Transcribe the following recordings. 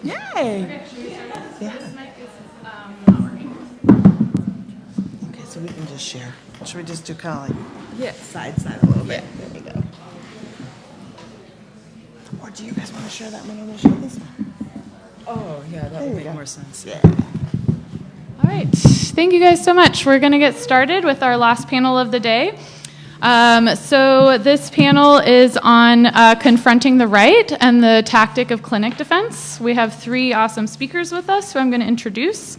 Yay! Okay, Yeah. this mic is not working. Okay, so we can just share. Should we just do kind of like Yeah. side a little bit? There we go. Or do you guys want to share that one? I'm going to share this one. Oh, yeah, that There would we make go. more sense. Yeah. All right, thank you guys so much. We're going to get started with our last panel of the day. So this panel is on confronting the right and the tactic of clinic defense. We have three awesome speakers with us who I'm going to introduce.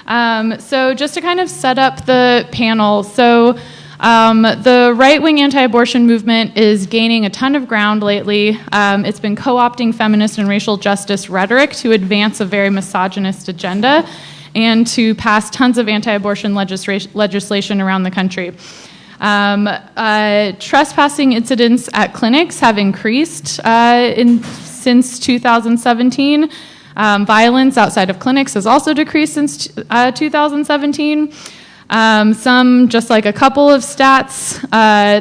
So just to kind of set up the panel, so the right-wing anti-abortion movement is gaining a ton of ground lately. It's been co-opting feminist and racial justice rhetoric to advance a very misogynist agenda and to pass tons of anti-abortion legislation around the country. Trespassing incidents at clinics have increased since 2017. Violence outside of clinics has also decreased since 2017. Just like a couple of stats,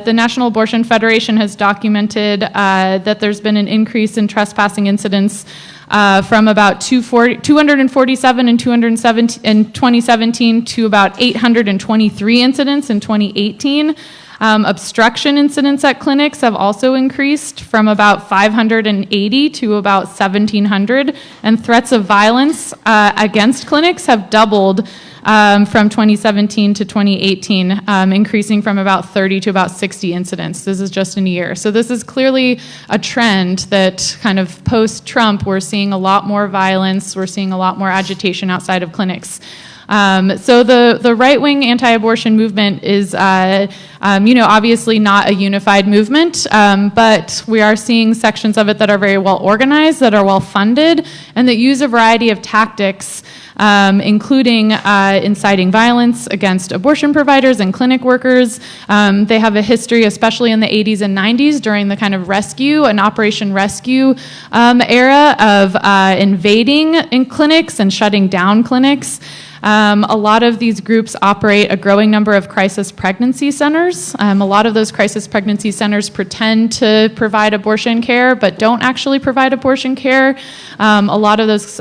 the National Abortion Federation has documented that there's been an increase in trespassing incidents from about 247 in 2017 to about 823 incidents in 2018. Obstruction incidents at clinics have also increased from about 580 to about 1,700, and threats of violence against clinics have doubled from 2017 to 2018, increasing from about 30 to about 60 incidents. This is just in a year. So this is clearly a trend that kind of post-Trump, we're seeing a lot more violence, we're seeing a lot more agitation outside of clinics. So the right-wing anti-abortion movement is, obviously not a unified movement, but we are seeing sections of it that are very well organized, that are well funded, and that use a variety of tactics, including inciting violence against abortion providers and clinic workers. They have a history, especially in the 80s and 90s, during the kind of rescue and Operation Rescue era of invading in clinics and shutting down clinics. A lot of these groups operate a growing number of crisis pregnancy centers. A lot of those crisis pregnancy centers pretend to provide abortion care, but don't actually provide abortion care. A lot of those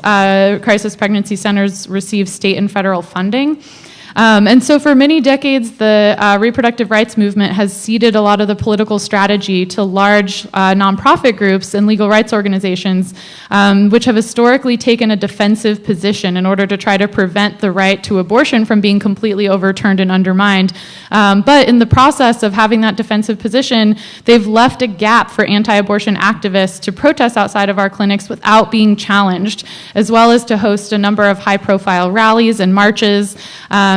crisis pregnancy centers receive state and federal funding. And so for many decades, the reproductive rights movement has ceded a lot of the political strategy to large nonprofit groups and legal rights organizations, which have historically taken a defensive position in order to try to prevent the right to abortion from being completely overturned and undermined. But in the process of having that defensive position, they've left a gap for anti-abortion activists to protest outside of our clinics without being challenged, as well as to host a number of high-profile rallies and marches.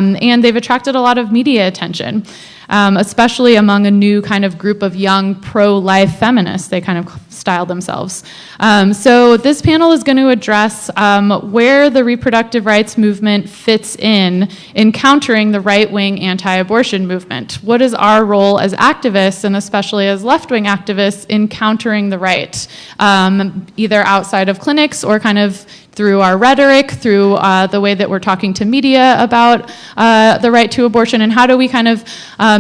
And they've attracted a lot of media attention, especially among a new kind of group of young pro-life feminists, they kind of style themselves. So this panel is going to address where the reproductive rights movement fits in countering the right-wing anti-abortion movement. What is our role as activists, and especially as left-wing activists, in countering the right, either outside of clinics or kind of through our rhetoric, through the way that we're talking to media about the right to abortion, and how do we kind of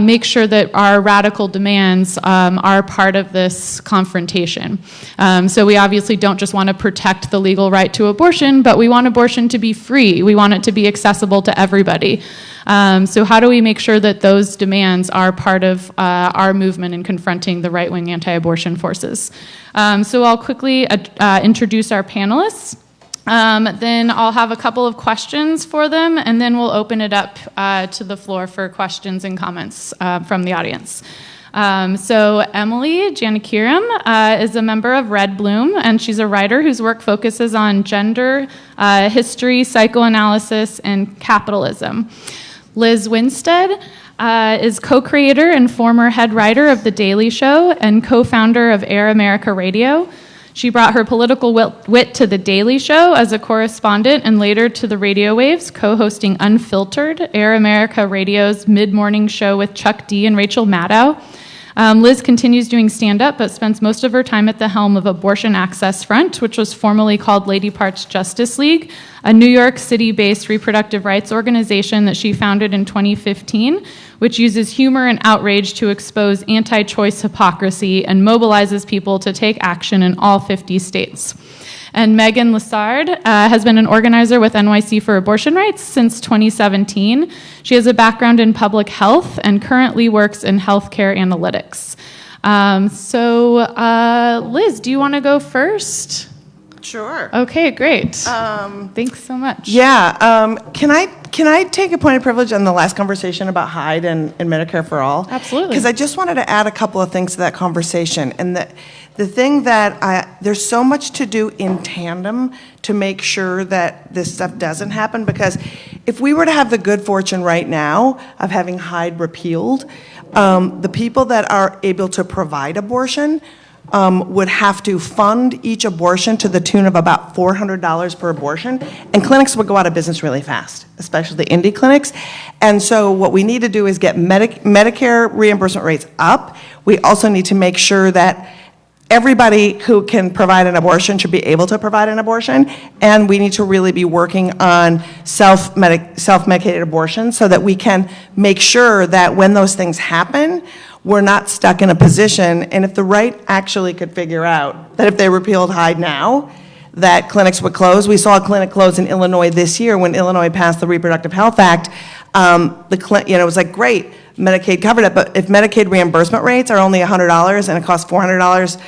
make sure that our radical demands are part of this confrontation. So we obviously don't just want to protect the legal right to abortion, but we want abortion to be free. We want it to be accessible to everybody. So how do we make sure that those demands are part of our movement in confronting the right-wing anti-abortion forces? So I'll quickly introduce our panelists. Then I'll have a couple of questions for them, and then we'll open it up to the floor for questions and comments from the audience. So Emily Janakiram is a member of Red Bloom, and she's a writer whose work focuses on gender, history, psychoanalysis, and capitalism. Lizz Winstead is co-creator and former head writer of The Daily Show and co-founder of Air America Radio. She brought her political wit to The Daily Show as a correspondent and later to the radio waves, co-hosting Unfiltered, Air America Radio's mid-morning show with Chuck D and Rachel Maddow. Liz continues doing stand-up, but spends most of her time at the helm of Abortion Access Front, which was formerly called Lady Parts Justice League, a New York City-based reproductive rights organization that she founded in 2015, which uses humor and outrage to expose anti-choice hypocrisy and mobilizes people to take action in all 50 states. And Megan Lessard has been an organizer with NYC for Abortion Rights since 2017. She has a background in public health and currently works in healthcare analytics. Liz, do you want to go first? Sure. Okay, great. Thanks so much. Yeah. Can I take a point of privilege on the last conversation about Hyde and Medicare for All? Absolutely. Because I just wanted to add a couple of things to that conversation. And the thing that there's so much to do in tandem to make sure that this stuff doesn't happen. Because if we were to have the good fortune right now of having Hyde repealed, the people that are able to provide abortion would have to fund each abortion to the tune of about $400 per abortion, and clinics would go out of business really fast, especially the indie clinics. And so what we need to do is get Medicare reimbursement rates up. We also need to make sure that everybody who can provide an abortion should be able to provide an abortion, and we need to really be working on self-medicated abortion so that we can make sure that when those things happen, we're not stuck in a position, and if the right actually could figure out that if they repealed Hyde now, that clinics would close. We saw a clinic close in Illinois this year when Illinois passed the Reproductive Health Act. It was like, great, Medicaid covered it, but if Medicaid reimbursement rates are only $100 and it costs $400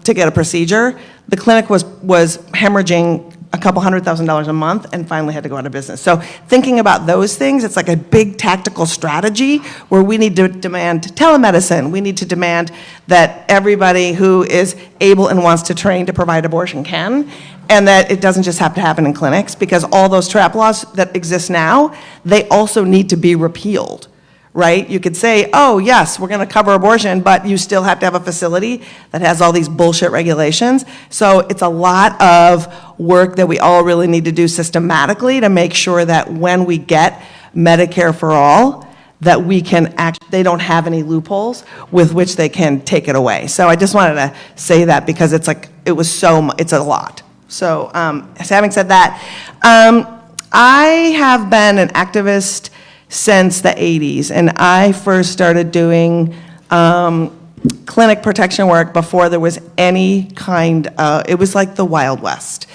to get a procedure, the clinic was hemorrhaging a couple $100,000 a month and finally had to go out of business. So thinking about those things, it's like a big tactical strategy where we need to demand telemedicine. We need to demand that everybody who is able and wants to train to provide abortion can, and that it doesn't just have to happen in clinics, because all those trap laws that exist now, they also need to be repealed. Right? You could say, oh, yes, we're going to cover abortion, but you still have to have a facility that has all these bullshit regulations. So it's a lot of work that we all really need to do systematically to make sure that when we get Medicare for all, that we can they don't have any loopholes with which they can take it away. So I just wanted to say that because it's a lot. So having said that, I have been an activist since the 80s, and I first started doing clinic protection work before there was any kind of, it was like the Wild West.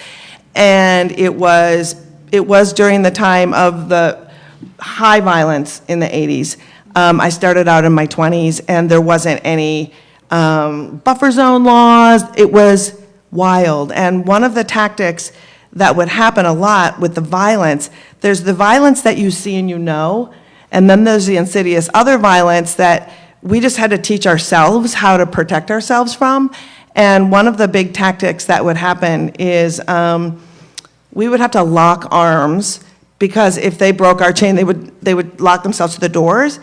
And it was during the time of the high violence in the 80s. I started out in my 20s, and there wasn't any buffer zone laws. It was wild. And one of the tactics that would happen a lot with the violence, there's the violence that you see and you know, and then there's the insidious other violence that we just had to teach ourselves how to protect ourselves from. And one of the big tactics that would happen is we would have to lock arms, because if they broke our chain, they would lock themselves to the doors.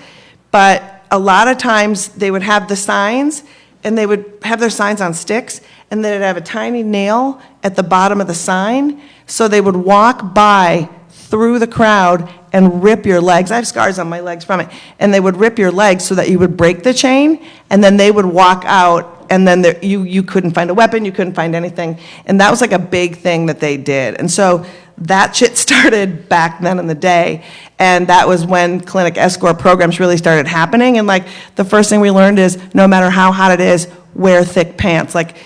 But a lot of times they would have the signs, and they would have their signs on sticks, and they'd have a tiny nail at the bottom of the sign, so they would walk by through the crowd and rip your legs. I have scars on my legs from it. And they would rip your legs so that you would break the chain, and then they would walk out, and then you couldn't find a weapon, you couldn't find anything. And that was like a big thing that they did. And so that shit started back then in the day, and that was when clinic escort programs really started happening. And like the first thing we learned is, no matter how hot it is, wear thick pants. Like,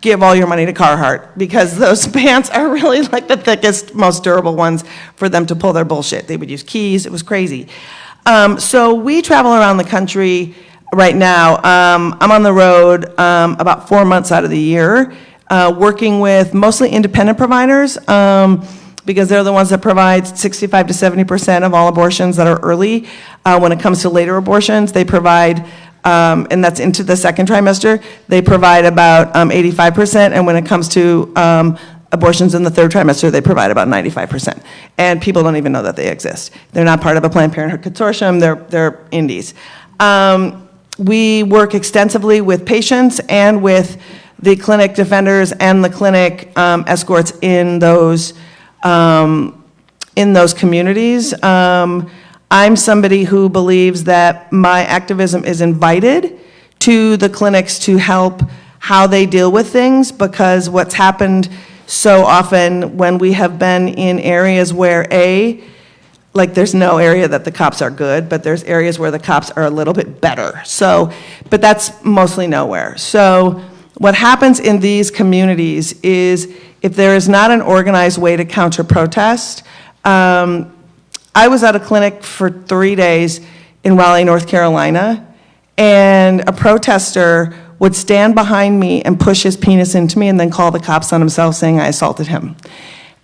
give all your money to Carhartt, because those pants are really like the thickest, most durable ones for them to pull their bullshit. They would use keys. It was crazy. So we travel around the country right now. I'm on the road about 4 months out of the year, working with mostly independent providers, because they're the ones that provide 65 to 70% of all abortions that are early. When it comes to later abortions, they provide, and that's into the second trimester, they provide about 85%, and when it comes to abortions in the third trimester, they provide about 95%. And people don't even know that they exist. They're not part of a Planned Parenthood consortium, they're indies. We work extensively with patients and with the clinic defenders and the clinic escorts in those communities. I'm somebody who believes that my activism is invited to the clinics to help how they deal with things, because what's happened so often when we have been in areas where like there's no area that the cops are good, but there's areas where the cops are a little bit better. So, but that's mostly nowhere. So what happens in these communities is if there is not an organized way to counter protest, I was at a clinic for 3 days in Raleigh, North Carolina, and a protester would stand behind me and push his penis into me and then call the cops on himself saying I assaulted him.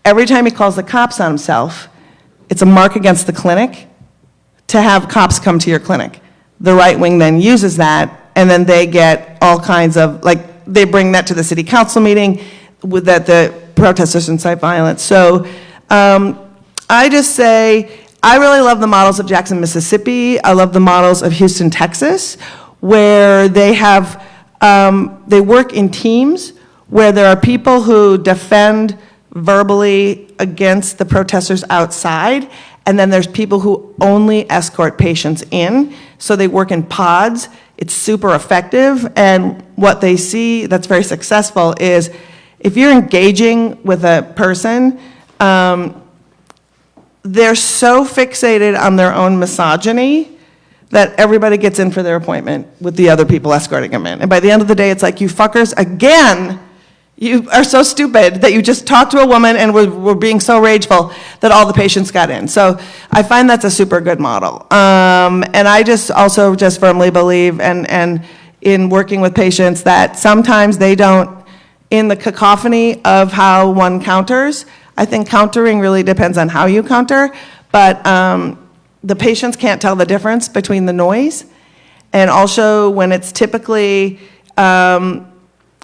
Every time he calls the cops on himself, it's a mark against the clinic to have cops come to your clinic. The right wing then uses that, and then they get all kinds of, like, they bring that to the city council meeting with that the protesters incite violence. So I just say, I really love the models of Jackson, Mississippi. I love the models of Houston, Texas, where they have, they work in teams where there are people who defend verbally against the protesters outside, and then there's people who only escort patients in. So they work in pods. It's super effective, and what they see that's very successful is if you're engaging with a person, they're so fixated on their own misogyny that everybody gets in for their appointment with the other people escorting them in. And by the end of the day, it's like, you fuckers, again, you are so stupid that you just talked to a woman and were being so rageful that all the patients got in. So I find that's a super good model. And I just also just firmly believe, and in working with patients, that sometimes they don't, in the cacophony of how one counters, I think countering really depends on how you counter, but the patients can't tell the difference between the noise. And also when it's typically,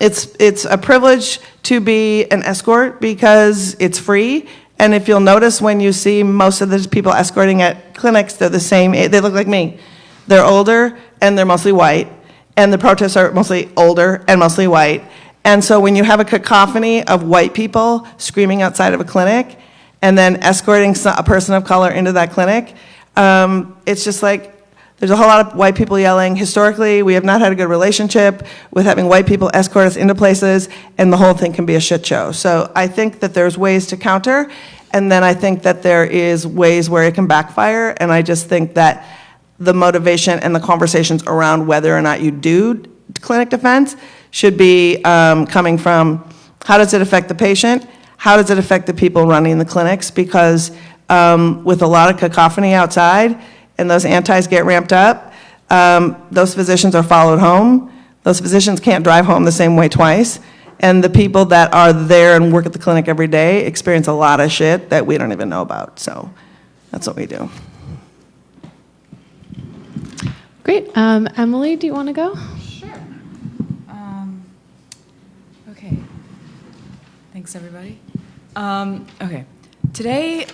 it's a privilege to be an escort because it's free. And if you'll notice, when you see most of the people escorting at clinics, they're the same age, they look like me. They're older and they're mostly white. And the protests are mostly older and mostly white. And so when you have a cacophony of white people screaming outside of a clinic and then escorting a person of color into that clinic, it's just like, there's a whole lot of white people yelling. Historically, we have not had a good relationship with having white people escort us into places, and the whole thing can be a shit show. So I think that there's ways to counter, and then I think that there is ways where it can backfire, and I just think that the motivation and the conversations around whether or not you do clinic defense should be coming from, how does it affect the patient? How does it affect the people running the clinics? Because with a lot of cacophony outside, and those antis get ramped up, those physicians are followed home. Those physicians can't drive home the same way twice. And the people that are there and work at the clinic every day experience a lot of shit that we don't even know about. So that's what we do. Great. Emily, do you want to go? Sure. Okay. Thanks, everybody. Okay. Today,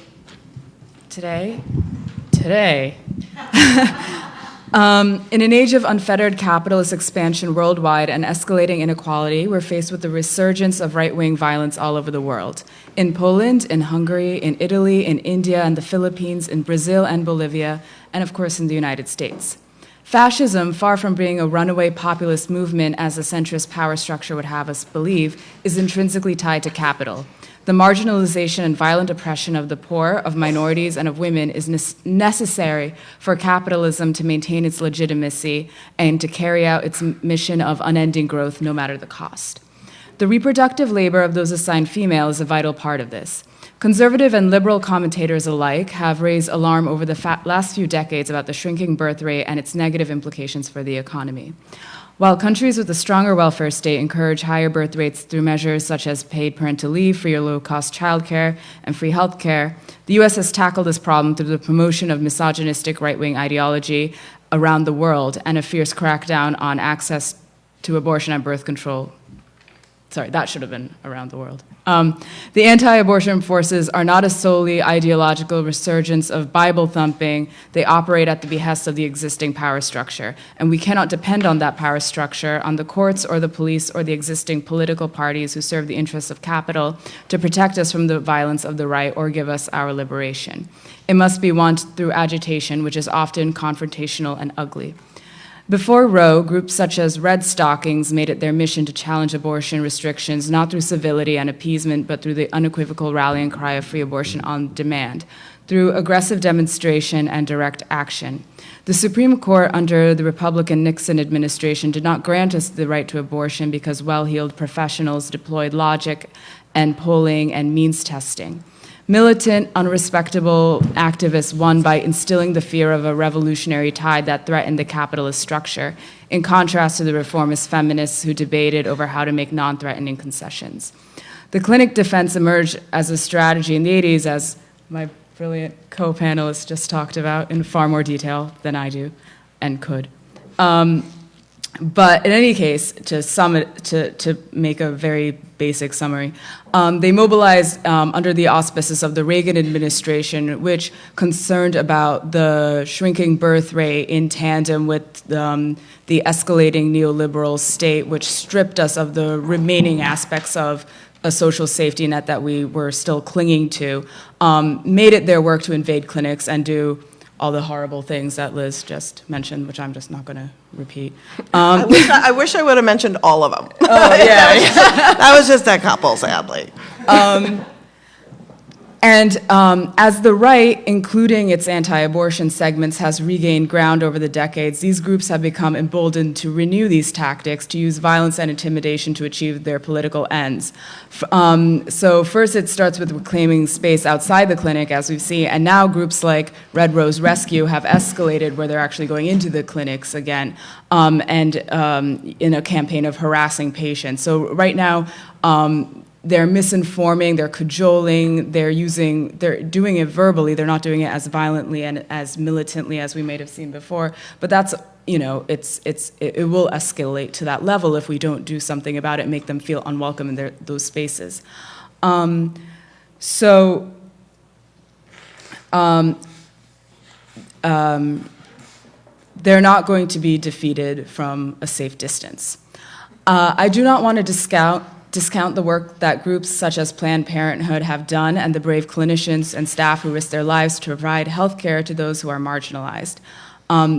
in an age of unfettered capitalist expansion worldwide and escalating inequality, we're faced with the resurgence of right-wing violence all over the world. In Poland, in Hungary, in Italy, in India and the Philippines, in Brazil and Bolivia, and of course in the United States. Fascism, far from being a runaway populist movement as the centrist power structure would have us believe, is intrinsically tied to capital. The marginalization and violent oppression of the poor, of minorities, and of women is necessary for capitalism to maintain its legitimacy and to carry out its mission of unending growth, no matter the cost. The reproductive labor of those assigned female is a vital part of this. Conservative and liberal commentators alike have raised alarm over the last few decades about the shrinking birth rate and its negative implications for the economy. While countries with a stronger welfare state encourage higher birth rates through measures such as paid parental leave, free or low-cost childcare, and free health care, the U.S. has tackled this problem through the promotion of misogynistic right-wing ideology around the world and a fierce crackdown on access to abortion and birth control. Sorry, that should have been around the world. The anti-abortion forces are not a solely ideological resurgence of Bible thumping. They operate at the behest of the existing power structure. And we cannot depend on that power structure, on the courts or the police or the existing political parties who serve the interests of capital to protect us from the violence of the right or give us our liberation. It must be won through agitation, which is often confrontational and ugly. Before Roe, groups such as Red Stockings made it their mission to challenge abortion restrictions, not through civility and appeasement, but through the unequivocal rallying cry of free abortion on demand, through aggressive demonstration and direct action. The Supreme Court under the Republican Nixon administration did not grant us the right to abortion because well-heeled professionals deployed logic and polling and means testing. Militant, unrespectable activists won by instilling the fear of a revolutionary tide that threatened the capitalist structure, in contrast to the reformist feminists who debated over how to make non-threatening concessions. The clinic defense emerged as a strategy in the 80s, as my brilliant co-panelists just talked about in far more detail than I do and could. But in any case, to make a very basic summary, they mobilized under the auspices of the Reagan administration, which concerned about the shrinking birth rate in tandem with the escalating neoliberal state, which stripped us of the remaining aspects of a social safety net that we were still clinging to, made it their work to invade clinics and do all the horrible things that Liz just mentioned, which I'm just not going to repeat. I wish I would have mentioned all of them. Oh, yeah. That was just a couple, sadly. And as the right, including its anti-abortion segments, has regained ground over the decades, these groups have become emboldened to renew these tactics, to use violence and intimidation to achieve their political ends. So first it starts with reclaiming space outside the clinic, as we've seen, and now groups like Red Rose Rescue have escalated where they're actually going into the clinics again, and in a campaign of harassing patients. So right now, they're misinforming, they're cajoling, they're doing it verbally, they're not doing it as violently and as militantly as we may have seen before, but that's, it will escalate to that level if we don't do something about it and make them feel unwelcome in those spaces. They're not going to be defeated from a safe distance. I do not want to discount the work that groups such as Planned Parenthood have done and the brave clinicians and staff who risk their lives to provide health care to those who are marginalized.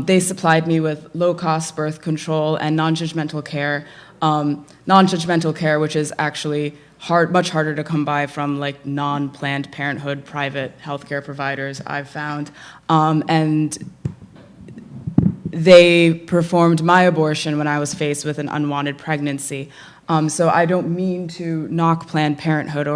They supplied me with low-cost birth control and non-judgmental care, which is actually much harder to come by from like non-Planned Parenthood private healthcare providers, I've found. And they performed my abortion when I was faced with an unwanted pregnancy. So I don't mean to knock Planned Parenthood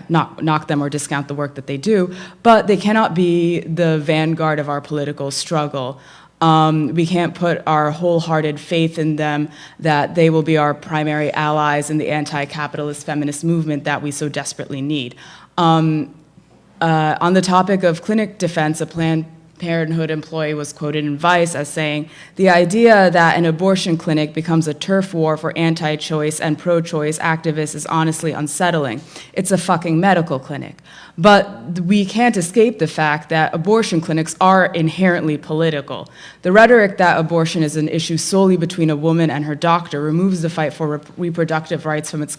knock them or discount the work that they do, but they cannot be the vanguard of our political struggle. We can't put our wholehearted faith in them that they will be our primary allies in the anti-capitalist feminist movement that we so desperately need. On the topic of clinic defense, a Planned Parenthood employee was quoted in Vice as saying, "The idea that an abortion clinic becomes a turf war for anti-choice and pro-choice activists is honestly unsettling. It's a fucking medical clinic." But we can't escape the fact that abortion clinics are inherently political. The rhetoric that abortion is an issue solely between a woman and her doctor removes the fight for reproductive rights from its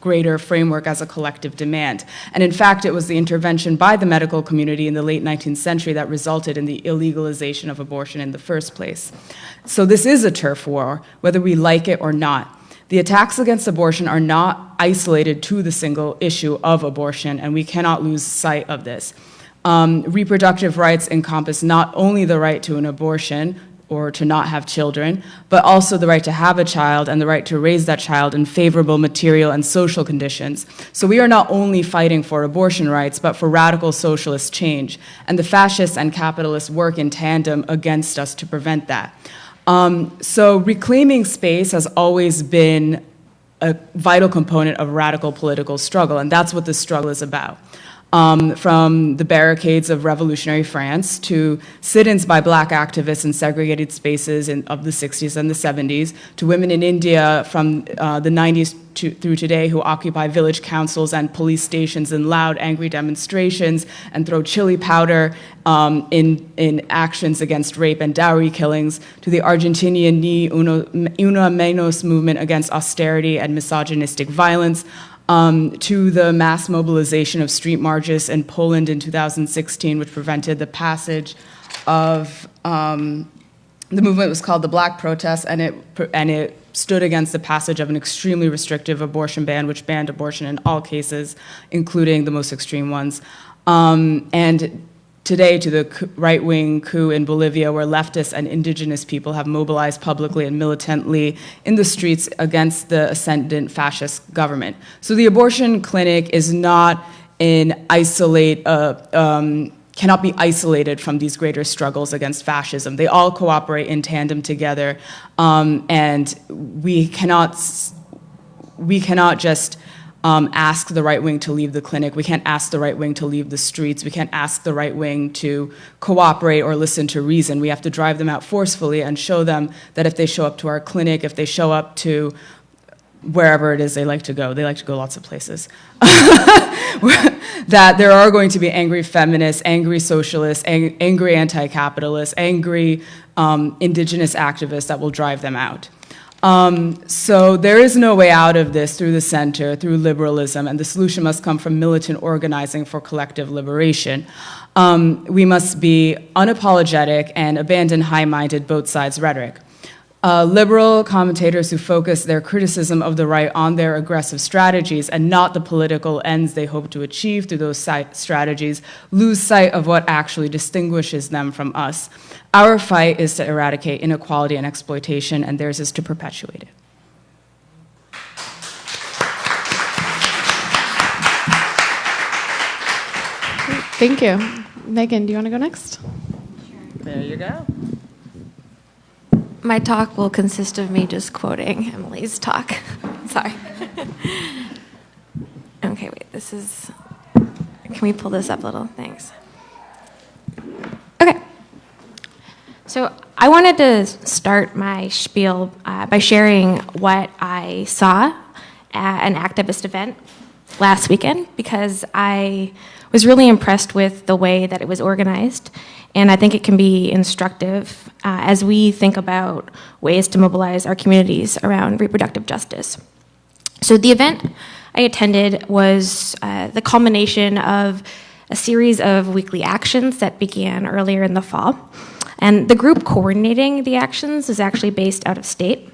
greater framework as a collective demand. And in fact, it was the intervention by the medical community in the late 19th century that resulted in the illegalization of abortion in the first place. So this is a turf war, whether we like it or not. The attacks against abortion are not isolated to the single issue of abortion, and we cannot lose sight of this. Reproductive rights encompass not only the right to an abortion or to not have children, but also the right to have a child and the right to raise that child in favorable material and social conditions. So we are not only fighting for abortion rights, but for radical socialist change, and the fascists and capitalists work in tandem against us to prevent that. So reclaiming space has always been a vital component of radical political struggle, and that's what this struggle is about. from the barricades of revolutionary France to sit-ins by black activists in segregated spaces of the 60s and the 70s, to women in India from the 90s through today who occupy village councils and police stations in loud, angry demonstrations and throw chili powder in actions against rape and dowry killings, to the Argentinian Ni Una Menos movement against austerity and misogynistic violence, to the mass mobilization of street marches in Poland in 2016, which prevented the passage of, the movement was called the Black Protest, and it stood against the passage of an extremely restrictive abortion ban, which banned abortion in all cases, including the most extreme ones. And today, to the right-wing coup in Bolivia, where leftists and indigenous people have mobilized publicly and militantly in the streets against the ascendant fascist government. So the abortion clinic is not cannot be isolated from these greater struggles against fascism. They all cooperate in tandem together, and we cannot just ask the right wing to leave the clinic. We can't ask the right wing to leave the streets. We can't ask the right wing to cooperate or listen to reason. We have to drive them out forcefully and show them that if they show up to our clinic, if they show up to wherever it is they like to go lots of places, that there are going to be angry feminists, angry socialists, angry anti-capitalists, angry indigenous activists that will drive them out. So there is no way out of this through the center, through liberalism, and the solution must come from militant organizing for collective liberation. We must be unapologetic and abandon high-minded both sides rhetoric. Liberal commentators who focus their criticism of the right on their aggressive strategies and not the political ends they hope to achieve through those strategies lose sight of what actually distinguishes them from us. Our fight is to eradicate inequality and exploitation, and theirs is to perpetuate it. Thank you. Megan, do you want to go next? There you go. My talk will consist of me just quoting Emily's talk. Sorry. Okay, wait, this is, can we pull this up a little? Thanks. Okay. So I wanted to start my spiel by sharing what I saw at an activist event last weekend, because I was really impressed with the way that it was organized, and I think it can be instructive as we think about ways to mobilize our communities around reproductive justice. So the event I attended was the culmination of a series of weekly actions that began earlier in the fall, and the group coordinating the actions is actually based out of state.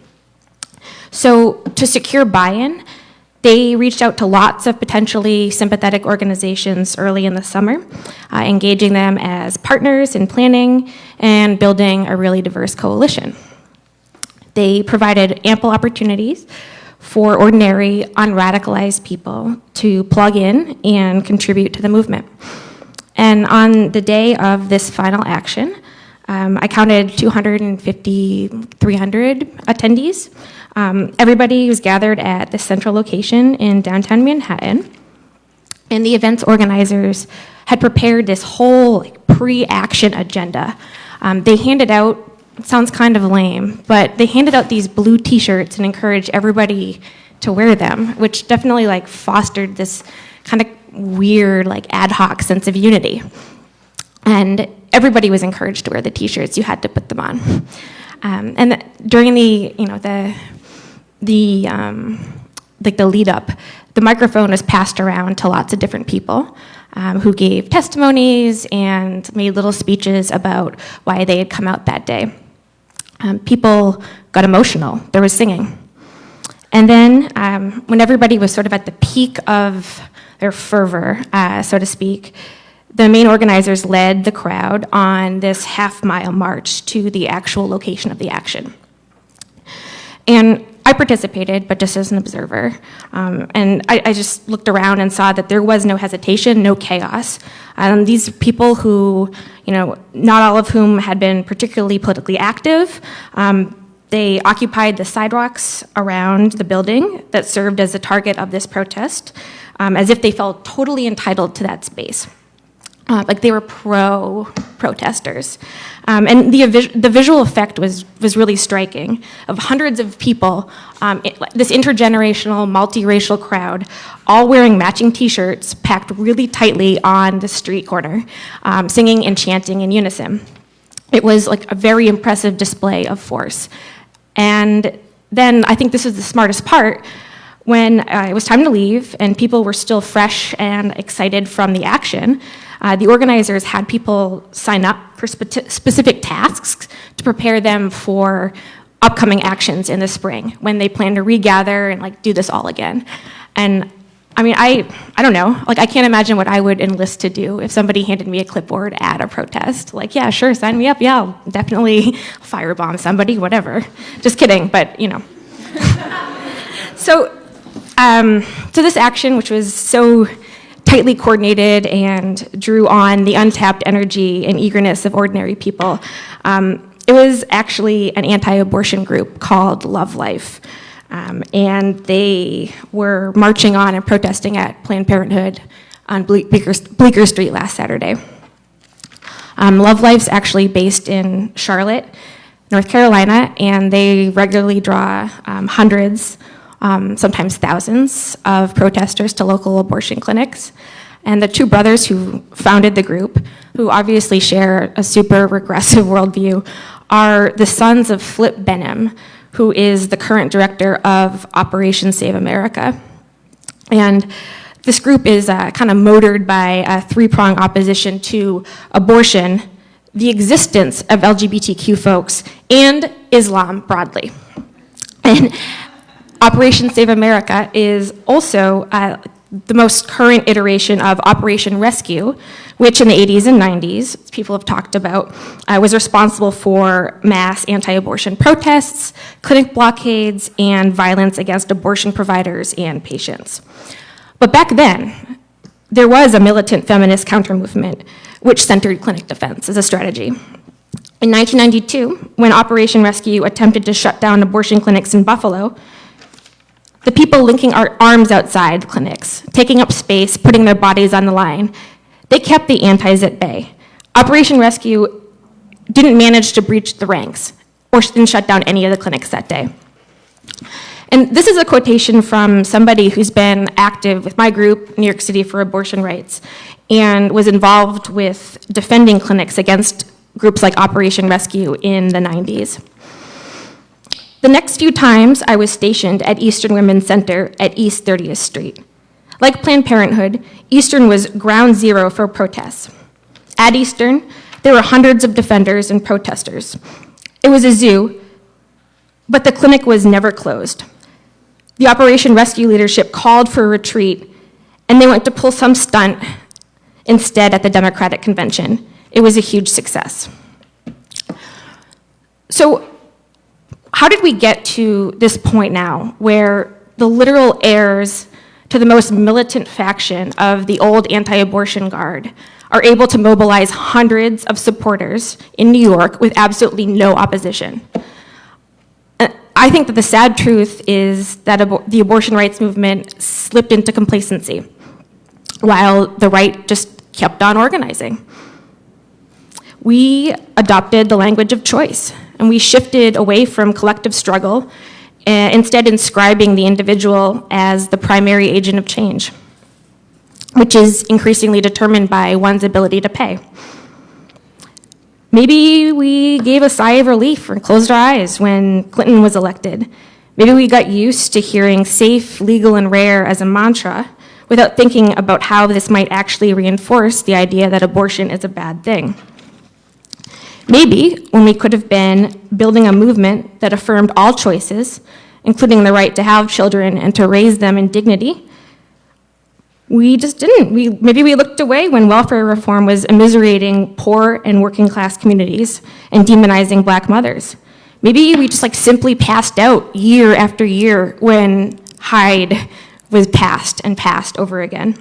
So to secure buy-in, they reached out to lots of potentially sympathetic organizations early in the summer, engaging them as partners in planning and building a really diverse coalition. They provided ample opportunities for ordinary, unradicalized people to plug in and contribute to the movement. And on the day of this final action, I counted 250, 300 attendees. Everybody was gathered at the central location in downtown Manhattan, and the event's organizers had prepared this whole pre-action agenda. They handed out, it sounds kind of lame, but they handed out these blue t-shirts and encouraged everybody to wear them, which definitely fostered this kind of weird ad hoc sense of unity. And everybody was encouraged to wear the t-shirts. You had to put them on. And during the lead up, the microphone was passed around to lots of different people who gave testimonies and made little speeches about why they had come out that day. People got emotional. There was singing. And then when everybody was sort of at the peak of their fervor, so to speak, the main organizers led the crowd on this half-mile march to the actual location of the action. And I participated, but just as an observer. And I just looked around and saw that there was no hesitation, no chaos. These people who, not all of whom had been particularly politically active, They occupied the sidewalks around the building that served as a target of this protest, as if they felt totally entitled to that space. Like they were pro-protesters. And the visual effect was really striking, of hundreds of people, this intergenerational, multiracial crowd, all wearing matching t-shirts, packed really tightly on the street corner, singing and chanting in unison. It was like a very impressive display of force. And then I think this was the smartest part, when it was time to leave and people were still fresh and excited from the action, the organizers had people sign up for specific tasks to prepare them for upcoming actions in the spring, when they plan to regather and like do this all again. And I mean, I don't know, like I can't imagine what I would enlist to do if somebody handed me a clipboard at a protest. Like, yeah, sure, sign me up, yeah, I'll definitely firebomb somebody, whatever. Just kidding, but you know. So this action, which was so tightly coordinated and drew on the untapped energy and eagerness of ordinary people, it was actually an anti-abortion group called Love Life. And they were marching on and protesting at Planned Parenthood on Bleecker Street last Saturday. Love Life's actually based in Charlotte, North Carolina, and they regularly draw hundreds, sometimes thousands, of protesters to local abortion clinics. And the two brothers who founded the group, who obviously share a super regressive worldview, are the sons of Flip Benham, who is the current director of Operation Save America. And this group is kind of motored by a three-pronged opposition to abortion, the existence of LGBTQ folks, and Islam broadly. And Operation Save America is also the most current iteration of Operation Rescue, which in the 80s and 90s, people have talked about, was responsible for mass anti-abortion protests, clinic blockades, and violence against abortion providers and patients. But back then, there was a militant feminist counter-movement which centered clinic defense as a strategy. In 1992, when Operation Rescue attempted to shut down abortion clinics in Buffalo, the people linking arms outside clinics, taking up space, putting their bodies on the line, they kept the antis at bay. Operation Rescue didn't manage to breach the ranks or didn't shut down any of the clinics that day. And this is a quotation from somebody who's been active with my group, New York City for Abortion Rights, and was involved with defending clinics against groups like Operation Rescue in the 90s. The next few times I was stationed at Eastern Women's Center at East 30th Street. Like Planned Parenthood, Eastern was ground zero for protests. At Eastern, there were hundreds of defenders and protesters. It was a zoo, but the clinic was never closed. The Operation Rescue leadership called for a retreat, and they went to pull some stunt instead at the Democratic Convention. It was a huge success. So, how did we get to this point now where the literal heirs to the most militant faction of the old anti-abortion guard are able to mobilize hundreds of supporters in New York with absolutely no opposition? I think that the sad truth is that the abortion rights movement slipped into complacency while the right just kept on organizing. We adopted the language of choice, and we shifted away from collective struggle, instead inscribing the individual as the primary agent of change, which is increasingly determined by one's ability to pay. Maybe we gave a sigh of relief and closed our eyes when Clinton was elected. Maybe we got used to hearing safe, legal, and rare as a mantra without thinking about how this might actually reinforce the idea that abortion is a bad thing. Maybe when we could have been building a movement that affirmed all choices, including the right to have children and to raise them in dignity, we just didn't. Maybe we looked away when welfare reform was immiserating poor and working class communities and demonizing black mothers. Maybe we just simply passed out year after year when Hyde was passed and passed over again.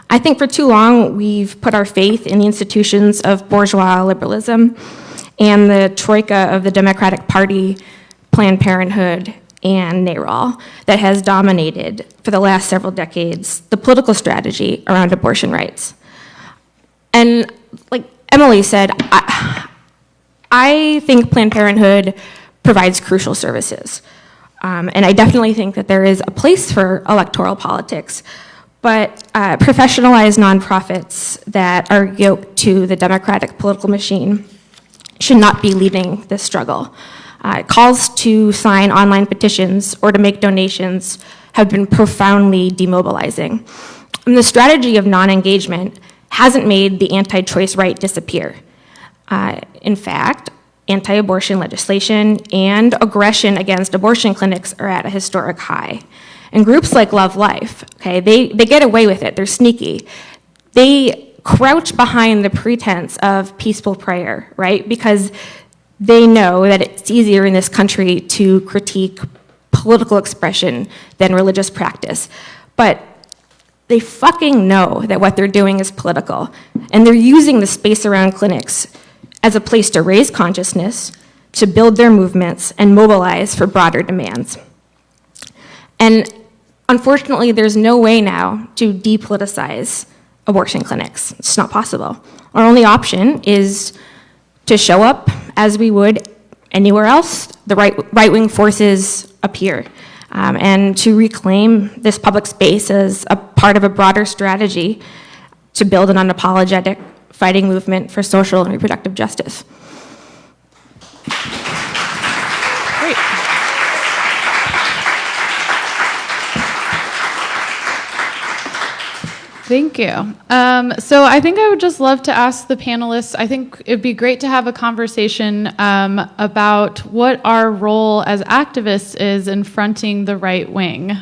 I think for too long we've put our faith in the institutions of bourgeois liberalism and the troika of the Democratic Party, Planned Parenthood, and NARAL that has dominated for the last several decades the political strategy around abortion rights. And like Emily said, I think Planned Parenthood provides crucial services. And I definitely think that there is a place for electoral politics, but professionalized nonprofits that are yoked to the Democratic political machine should not be leading this struggle. Calls to sign online petitions or to make donations have been profoundly demobilizing. And the strategy of non-engagement hasn't made the anti-choice right disappear. In fact, anti-abortion legislation and aggression against abortion clinics are at a historic high. And groups like Love Life, okay, they get away with it, they're sneaky. They crouch behind the pretense of peaceful prayer, right? Because they know that it's easier in this country to critique political expression than religious practice. But they fucking know that what they're doing is political, and they're using the space around clinics as a place to raise consciousness, to build their movements, and mobilize for broader demands. And unfortunately, there's no way now to depoliticize abortion clinics. It's not possible. Our only option is to show up as we would anywhere else the right-wing forces appear, and to reclaim this public space as a part of a broader strategy to build an unapologetic fighting movement for social and reproductive justice. Great. Thank you. So I think I would just love to ask the panelists, I think it'd be great to have a conversation about what our role as activists is in fronting the right wing.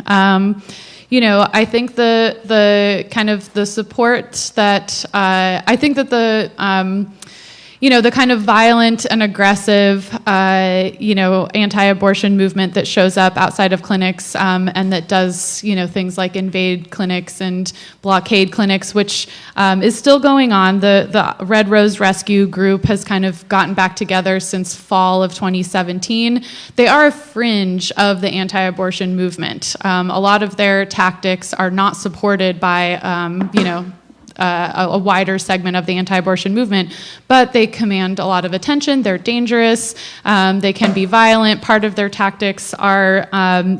You know, I think the kind of the support that, I think that the, you know, the kind of violent and aggressive, you know, anti-abortion movement that shows up outside of clinics and that does, you know, things like invade clinics and blockade clinics, which is still going on. The Red Rose Rescue Group has kind of gotten back together since fall of 2017. They are a fringe of the anti-abortion movement. A lot of their tactics are not supported by, you know, a wider segment of the anti-abortion movement, but they command a lot of attention. They're dangerous. They can be violent. Part of their tactics are,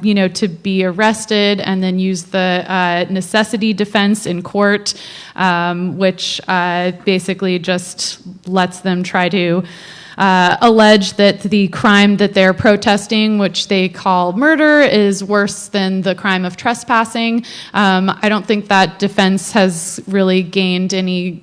you know, to be arrested and then use the necessity defense in court, which basically just lets them try to allege that the crime that they're protesting, which they call murder, is worse than the crime of trespassing. I don't think that defense has really gained any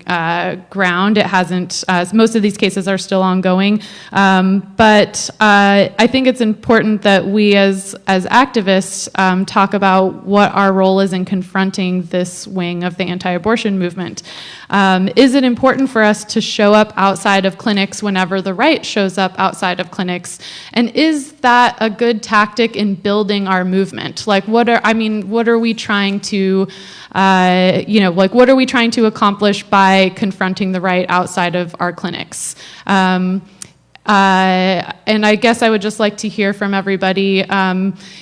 ground. It hasn't. Most of these cases are still ongoing. But I think it's important that we as activists talk about what our role is in confronting this wing of the anti-abortion movement. Is it important for us to show up outside of clinics whenever the right shows up outside of clinics? And is that a good tactic in building our movement? Like, what are we trying to, you know, like, what are we trying to accomplish by confronting the right outside of our clinics? And I guess I would just like to hear from everybody.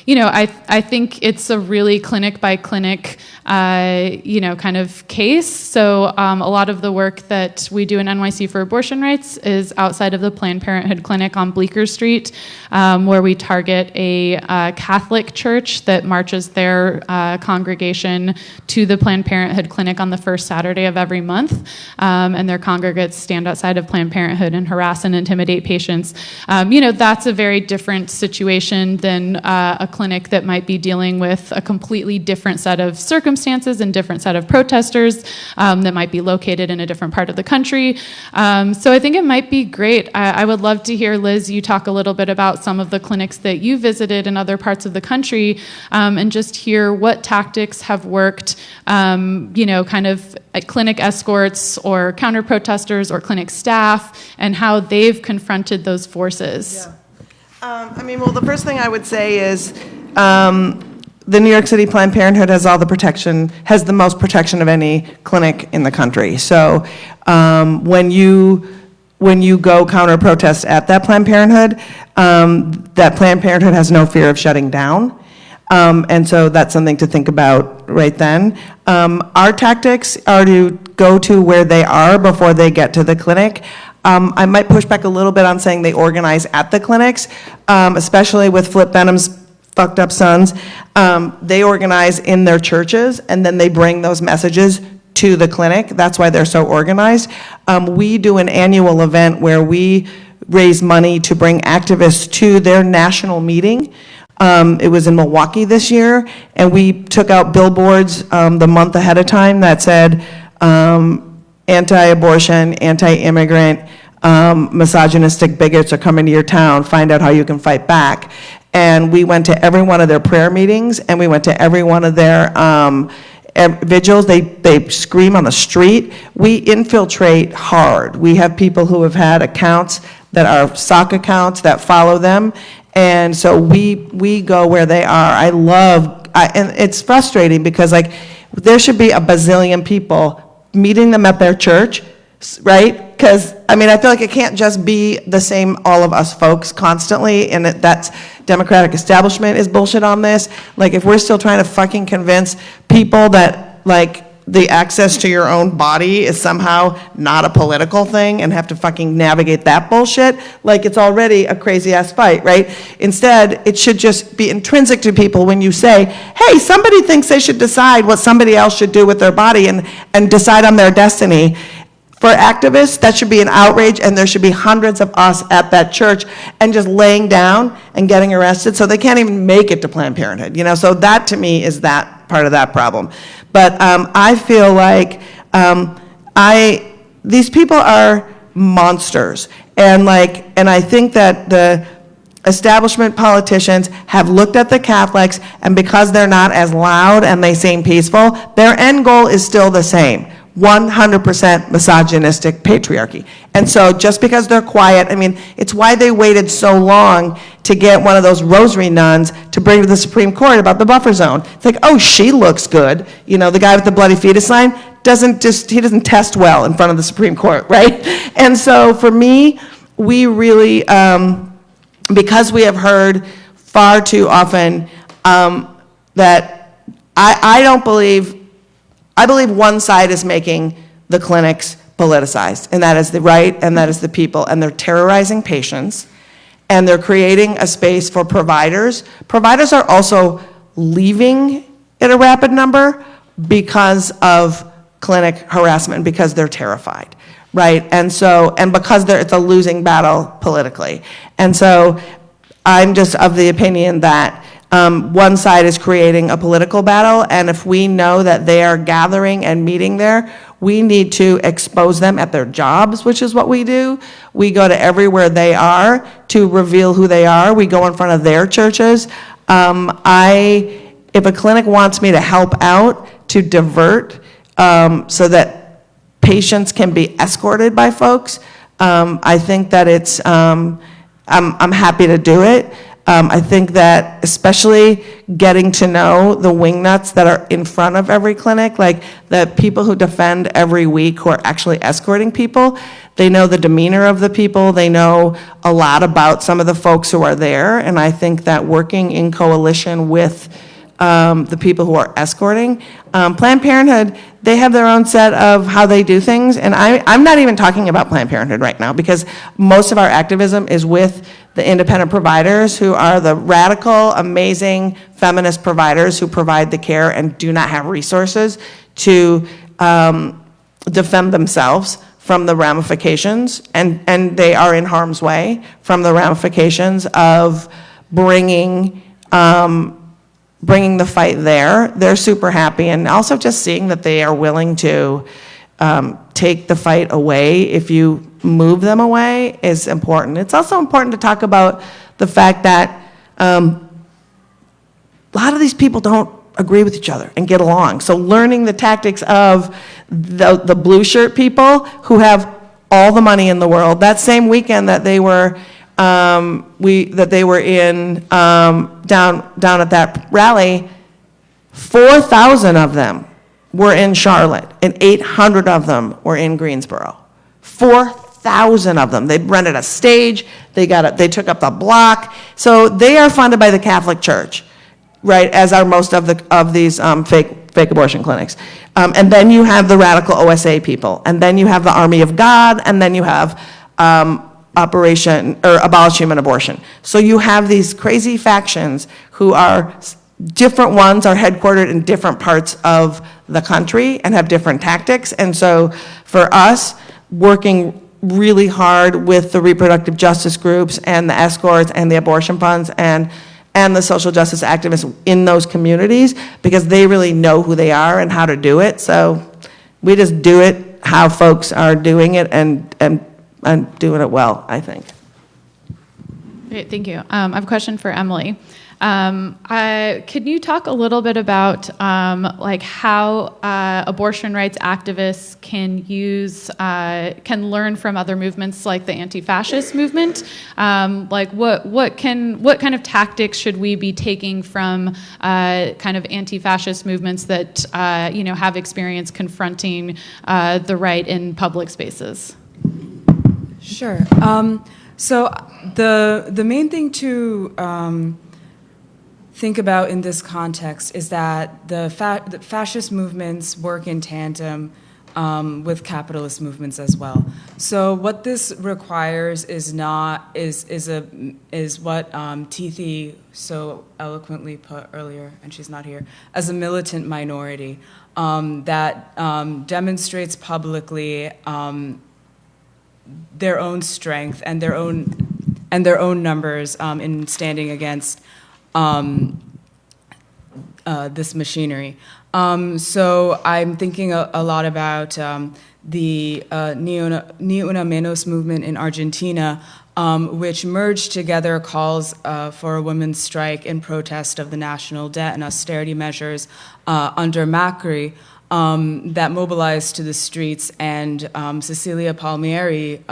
You know, I think it's a really clinic by clinic, you know, kind of case. So a lot of the work that we do in NYC for abortion rights is outside of the Planned Parenthood clinic on Bleecker Street, where we target a Catholic church that marches their congregation to the Planned Parenthood clinic on the first Saturday of every month. And their congregates stand outside of Planned Parenthood and harass and intimidate patients. You know, that's a very different situation than a clinic that might be dealing with a completely different set of circumstances and different set of protesters that might be located in a different part of the country. So I think it might be great. I would love to hear, Liz, you talk a little bit about some of the clinics that you visited in other parts of the country, and just hear what tactics have worked, you know, kind of clinic escorts or counter-protesters or clinic staff, and how they've confronted those forces. Yeah. I mean, well, the first thing I would say is the New York City Planned Parenthood has all the protection, has the most protection of any clinic in the country. So when when you go counter-protest at that Planned Parenthood, that Planned Parenthood has no fear of shutting down. And so that's something to think about right then. Our tactics are to go to where they are before they get to the clinic. I might push back a little bit on saying they organize at the clinics, especially with Flip Benham's fucked up sons. They organize in their churches, and then they bring those messages to the clinic. That's why they're so organized. We do an annual event where we raise money to bring activists to their national meeting. It was in Milwaukee this year, and we took out billboards the month ahead of time that said anti-abortion, anti-immigrant, misogynistic bigots are coming to your town, find out how you can fight back. And we went to every one of their prayer meetings, and we went to every one of their vigils. They scream on the street. We infiltrate hard. We have people who have had accounts that are sock accounts that follow them, and so we go where they are. And it's frustrating because like there should be a bazillion people meeting them at their church, right? Because I mean I feel like it can't just be the same all of us folks constantly, and that's Democratic establishment is bullshit on this. Like if we're still trying to fucking convince people that like the access to your own body is somehow not a political thing and have to fucking navigate that bullshit, like it's already a crazy ass fight, right? Instead, it should just be intrinsic to people when you say, hey, somebody thinks they should decide what somebody else should do with their body and decide on their destiny. For activists, that should be an outrage, and there should be hundreds of us at that church and just laying down and getting arrested, so they can't even make it to Planned Parenthood, you know? So that, to me, is that part of that problem. But I feel like these people are monsters, and I think that the establishment politicians have looked at the Catholics, and because they're not as loud and they seem peaceful, their end goal is still the same. 100% misogynistic patriarchy. And so just because they're quiet, I mean, it's why they waited so long to get one of those rosary nuns to bring to the Supreme Court about the buffer zone. It's like, oh, she looks good. You know, the guy with the bloody fetus sign doesn't test well in front of the Supreme Court, right? And so for me, we really, because we have heard far too often that I believe one side is making the clinics politicized, and that is the right, and that is the people, and they're terrorizing patients, and they're creating a space for providers. Providers are also leaving at a rapid number because of clinic harassment, because they're terrified, right? And so, and because it's a losing battle politically. And so I'm just of the opinion that one side is creating a political battle, and if we know that they are gathering and meeting there, we need to expose them at their jobs, which is what we do. We go to everywhere they are to reveal who they are. We go in front of their churches. If a clinic wants me to help out, to divert, so that patients can be escorted by folks, I think that it's, I'm happy to do it. I think that especially getting to know the wingnuts that are in front of every clinic, like the people who defend every week who are actually escorting people, they know the demeanor of the people, they know a lot about some of the folks who are there, and I think that working in coalition with the people who are escorting. Planned Parenthood, they have their own set of how they do things, and I'm not even talking about Planned Parenthood right now, because most of our activism is with the independent providers who are the radical, amazing feminist providers who provide the care and do not have resources to defend themselves from the ramifications, and they are in harm's way from the ramifications of bringing the fight there. They're super happy, and also just seeing that they are willing to take the fight away if you move them away is important. It's also important to talk about the fact that a lot of these people don't agree with each other and get along. So learning the tactics of the blue shirt people who have all the money in the world. That same weekend that they were in down at that rally, 4,000 of them were in Charlotte, and 800 of them were in Greensboro. 4,000 1,000 of them. They rented a stage, they took up the block. So they are funded by the Catholic Church, right, as are most of these fake abortion clinics. And then you have the radical OSA people, and then you have the Army of God, and then you have Abolish Human Abortion. So you have these crazy factions who are, different ones are headquartered in different parts of the country and have different tactics. And so for us, working really hard with the reproductive justice groups and the escorts and the abortion funds and the social justice activists in those communities, because they really know who they are and how to do it. So we just do it how folks are doing it and doing it well, I think. Great, thank you. I have a question for Emily. Could you talk a little bit about like how abortion rights activists can learn from other movements like the Anti-Fascist Movement? Like what kind of tactics should we be taking from kind of anti-fascist movements that have experience confronting the right in public spaces? Sure. So the main thing to think about in this context is that the fascist movements work in tandem with capitalist movements as well. So what this requires is what Tithi so eloquently put earlier, and she's not here, as a militant minority that demonstrates publicly their own strength and their own numbers in standing against this machinery. So I'm thinking a lot about the Ni Una Menos movement in Argentina, which merged together calls for a women's strike in protest of the national debt and austerity measures under Macri, that mobilized to the streets. And Cecilia Palmieri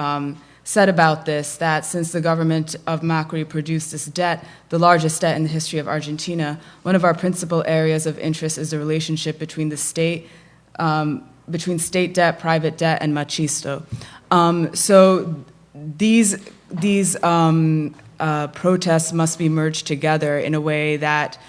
said about this that since the government of Macri produced this debt, the largest debt in the history of Argentina, one of our principal areas of interest is the relationship between the state, between state debt, private debt, and machisto. So these protests must be merged together in a way that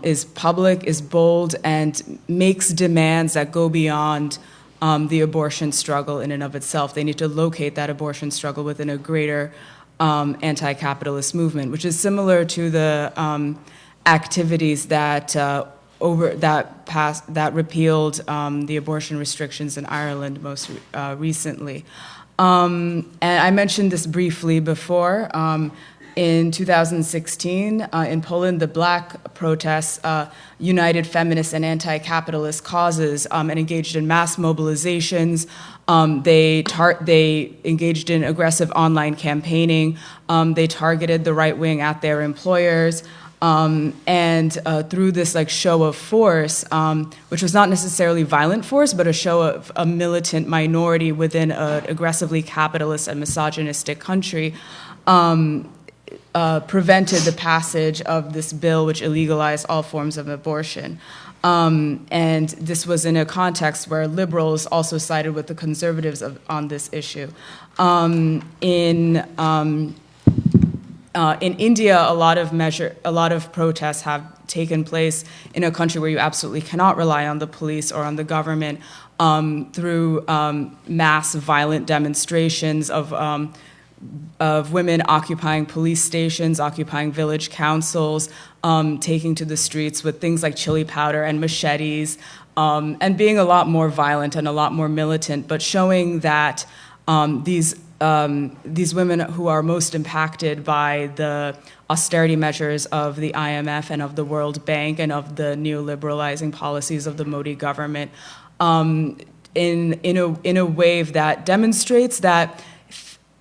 is public, is bold, and makes demands that go beyond the abortion struggle in and of itself. They need to locate that abortion struggle within a greater anti-capitalist movement, which is similar to the activities that repealed the abortion restrictions in Ireland most recently. And I mentioned this briefly before. In 2016, in Poland, the Black protests united feminist and anti-capitalist causes and engaged in mass mobilizations. They engaged in aggressive online campaigning. They targeted the right wing at their employers. And through this show of force, which was not necessarily violent force, but a show of a militant minority within an aggressively capitalist and misogynistic country, prevented the passage of this bill which illegalized all forms of abortion. And this was in a context where liberals also sided with the conservatives on this issue. In India, a lot of protests have taken place in a country where you absolutely cannot rely on the police or on the government through mass violent demonstrations of women occupying police stations, occupying village councils, taking to the streets with things like chili powder and machetes, and being a lot more violent and a lot more militant, but showing that these women who are most impacted by the austerity measures of the IMF and of the World Bank and of the neoliberalizing policies of the Modi government, in a wave that demonstrates that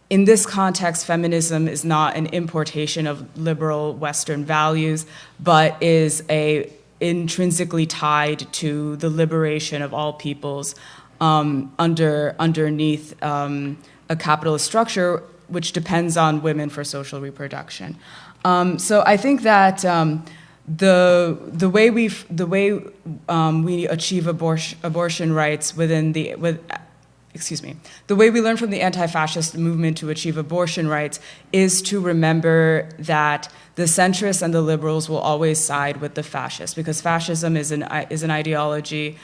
in this context, feminism is not an importation of liberal Western values, but is intrinsically tied to the liberation of all peoples underneath a capitalist structure which depends on women for social reproduction. So I think that the way we achieve abortion rights the way we learn from the anti-fascist movement to achieve abortion rights is to remember that the centrists and the liberals will always side with the fascists, because fascism is an ideology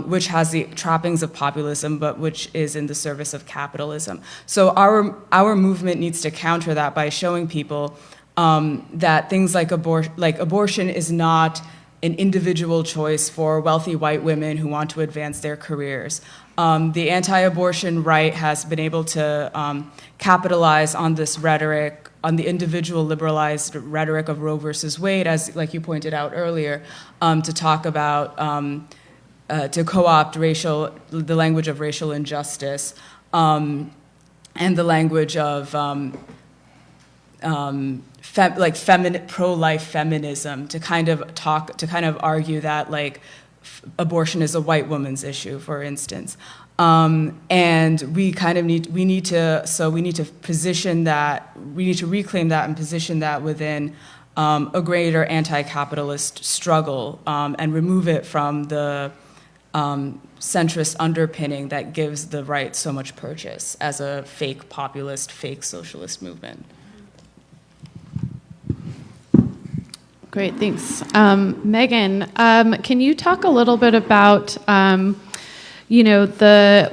which has the trappings of populism, but which is in the service of capitalism. So our movement needs to counter that by showing people that things like abortion is not an individual choice for wealthy white women who want to advance their careers. The anti-abortion right has been able to capitalize on this rhetoric, on the individual liberalized rhetoric of Roe versus Wade, as like you pointed out earlier, to talk about, to co-opt the language of racial injustice, and the language of pro-life feminism, to kind of argue that abortion is a white woman's issue, for instance. And we need to position that, we need to reclaim that and position that within a greater anti-capitalist struggle, and remove it from the centrist underpinning that gives the right so much purchase as a fake populist, fake socialist movement. Great, thanks. Megan, can you talk a little bit about the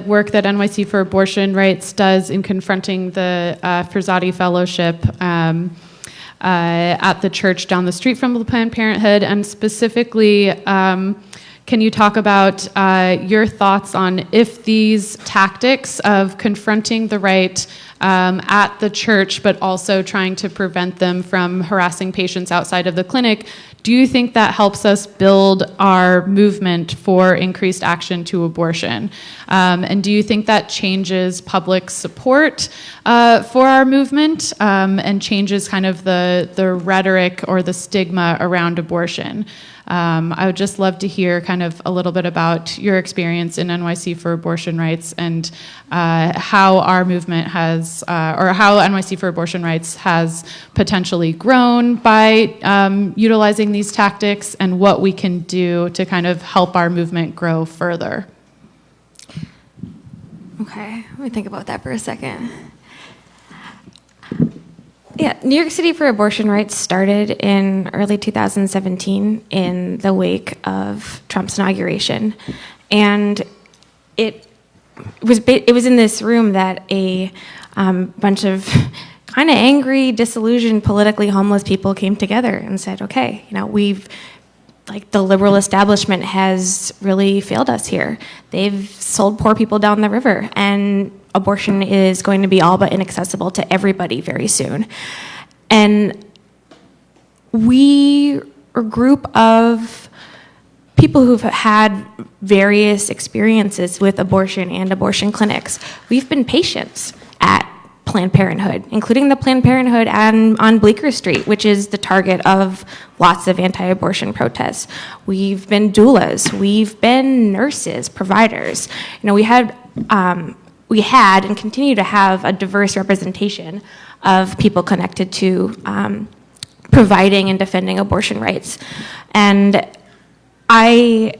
work that NYC for Abortion Rights does in confronting the Ferzati Fellowship at the church down the street from the Planned Parenthood, and specifically, can you talk about your thoughts on if these tactics of confronting the right at the church, but also trying to prevent them from harassing patients outside of the clinic, do you think that helps us build our movement for increased action to abortion? And do you think that changes public support for our movement, and changes kind of the rhetoric or the stigma around abortion? I would just love to hear kind of a little bit about your experience in NYC for Abortion Rights, and how our movement has, or how NYC for Abortion Rights has potentially grown by utilizing these tactics, and what we can do to kind of help our movement grow further. Okay, let me think about that for a second. Yeah, New York City for Abortion Rights started in early 2017 in the wake of Trump's inauguration. And it was in this room that a bunch of kind of angry, disillusioned, politically homeless people came together and said, okay, the liberal establishment has really failed us here. They've sold poor people down the river, and abortion is going to be all but inaccessible to everybody very soon. And we are a group of people who've had various experiences with abortion and abortion clinics. We've been patients at Planned Parenthood, including the Planned Parenthood on Bleecker Street, which is the target of lots of anti-abortion protests. We've been doulas. We've been nurses, providers. We had and continue to have a diverse representation of people connected to providing and defending abortion rights. And we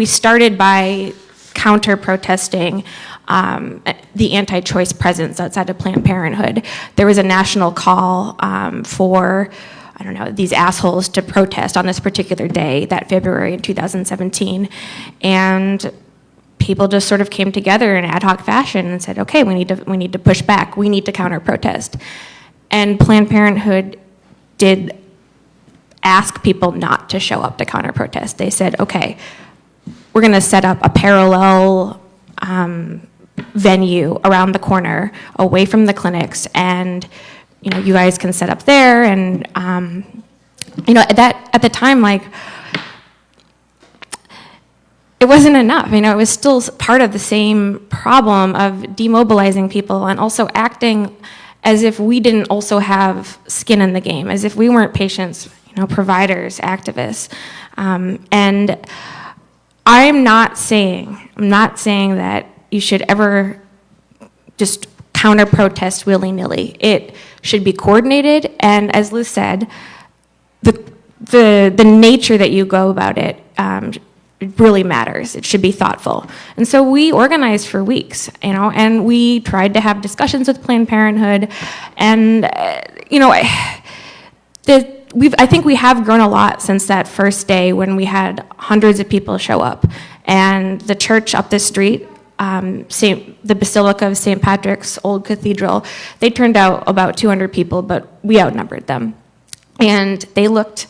started by counter-protesting the anti-choice presence outside of Planned Parenthood. There was a national call for, these assholes to protest on this particular day, that February in 2017. And people just sort of came together in ad hoc fashion and said, okay, we need to push back. We need to counter-protest. And Planned Parenthood did ask people not to show up to counter-protest. They said, okay, we're going to set up a parallel venue around the corner away from the clinics, and you guys can set up there. And at the time, it wasn't enough. It was still part of the same problem of demobilizing people and also acting as if we didn't also have skin in the game, as if we weren't patients, providers, activists. And I'm not saying that you should ever just counter-protest willy-nilly. It should be coordinated, and as Liz said, the nature that you go about it really matters. It should be thoughtful. And so we organized for weeks, and we tried to have discussions with Planned Parenthood. And, I think we have grown a lot since that first day when we had hundreds of people show up. And the church up the street, the Basilica of St. Patrick's old cathedral, they turned out about 200 people, but we outnumbered them. And they looked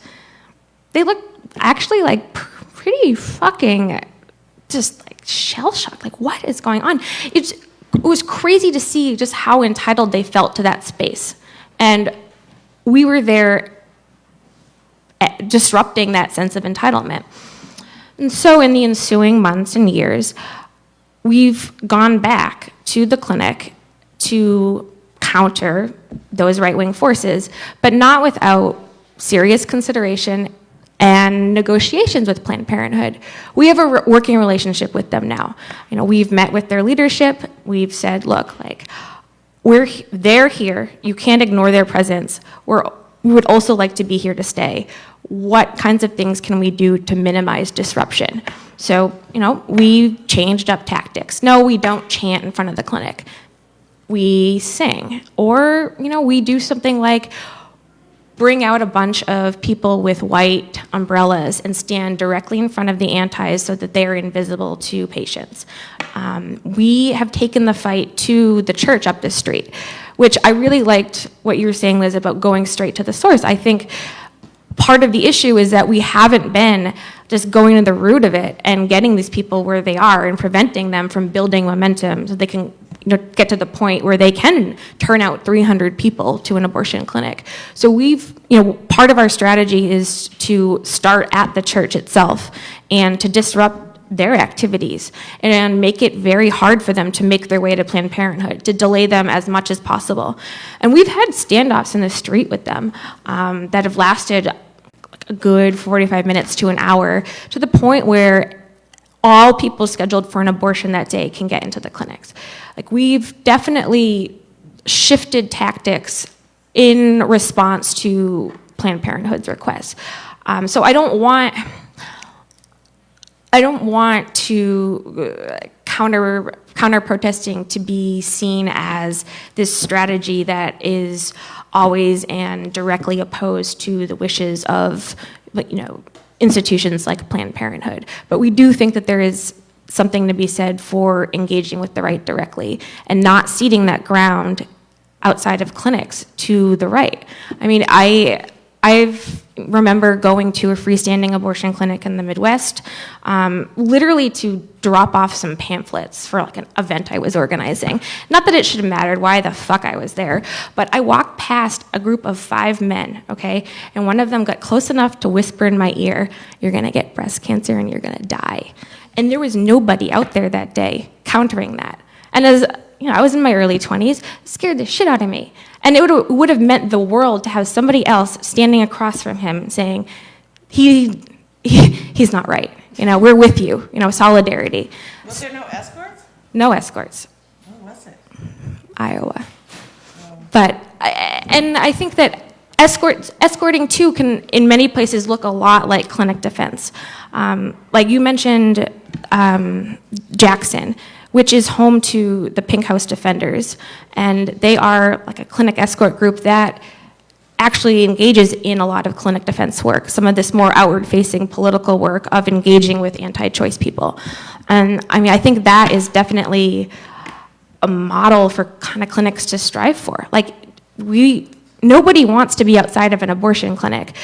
actually like pretty fucking just like shell-shocked. Like, what is going on? It was crazy to see just how entitled they felt to that space. And we were there disrupting that sense of entitlement. And so in the ensuing months and years, we've gone back to the clinic to counter those right-wing forces, but not without serious consideration and negotiations with Planned Parenthood. We have a working relationship with them now. We've met with their leadership. We've said, look, they're here. You can't ignore their presence. We would also like to be here to stay. What kinds of things can we do to minimize disruption? So, we changed up tactics. No, we don't chant in front of the clinic. We sing. Or, we do something like bring out a bunch of people with white umbrellas and stand directly in front of the antis so that they are invisible to patients. We have taken the fight to the church up the street, which I really liked what you were saying, Liz, about going straight to the source. I think part of the issue is that we haven't been just going to the root of it and getting these people where they are and preventing them from building momentum so they can get to the point where they can turn out 300 people to an abortion clinic. So part of our strategy is to start at the church itself and to disrupt their activities and make it very hard for them to make their way to Planned Parenthood, to delay them as much as possible. And we've had standoffs in the street with them that have lasted a good 45 minutes to an hour, to the point where all people scheduled for an abortion that day can get into the clinics. We've definitely shifted tactics in response to Planned Parenthood's requests. So I don't want to counter protesting to be seen as this strategy that is always and directly opposed to the wishes of institutions like Planned Parenthood. But we do think that there is something to be said for engaging with the right directly and not ceding that ground outside of clinics to the right. I remember going to a freestanding abortion clinic in the Midwest, literally to drop off some pamphlets for an event I was organizing. Not that it should have mattered why the fuck I was there, but I walked past a group of 5 men, okay? And one of them got close enough to whisper in my ear, "You're gonna get breast cancer and you're gonna die." And there was nobody out there that day countering that. And as I was in my early 20s, it scared the shit out of me. And it would have meant the world to have somebody else standing across from him saying, he's not right. We're with you. Solidarity. Was there no escorts? No escorts. Where was it? Iowa. But I think that escorting too can in many places look a lot like clinic defense. Like you mentioned Jackson, which is home to the Pink House Defenders, and they are like a clinic escort group that actually engages in a lot of clinic defense work, some of this more outward-facing political work of engaging with anti-choice people. And I think that is definitely a model for kind of clinics to strive for. Nobody wants to be outside of an abortion clinic.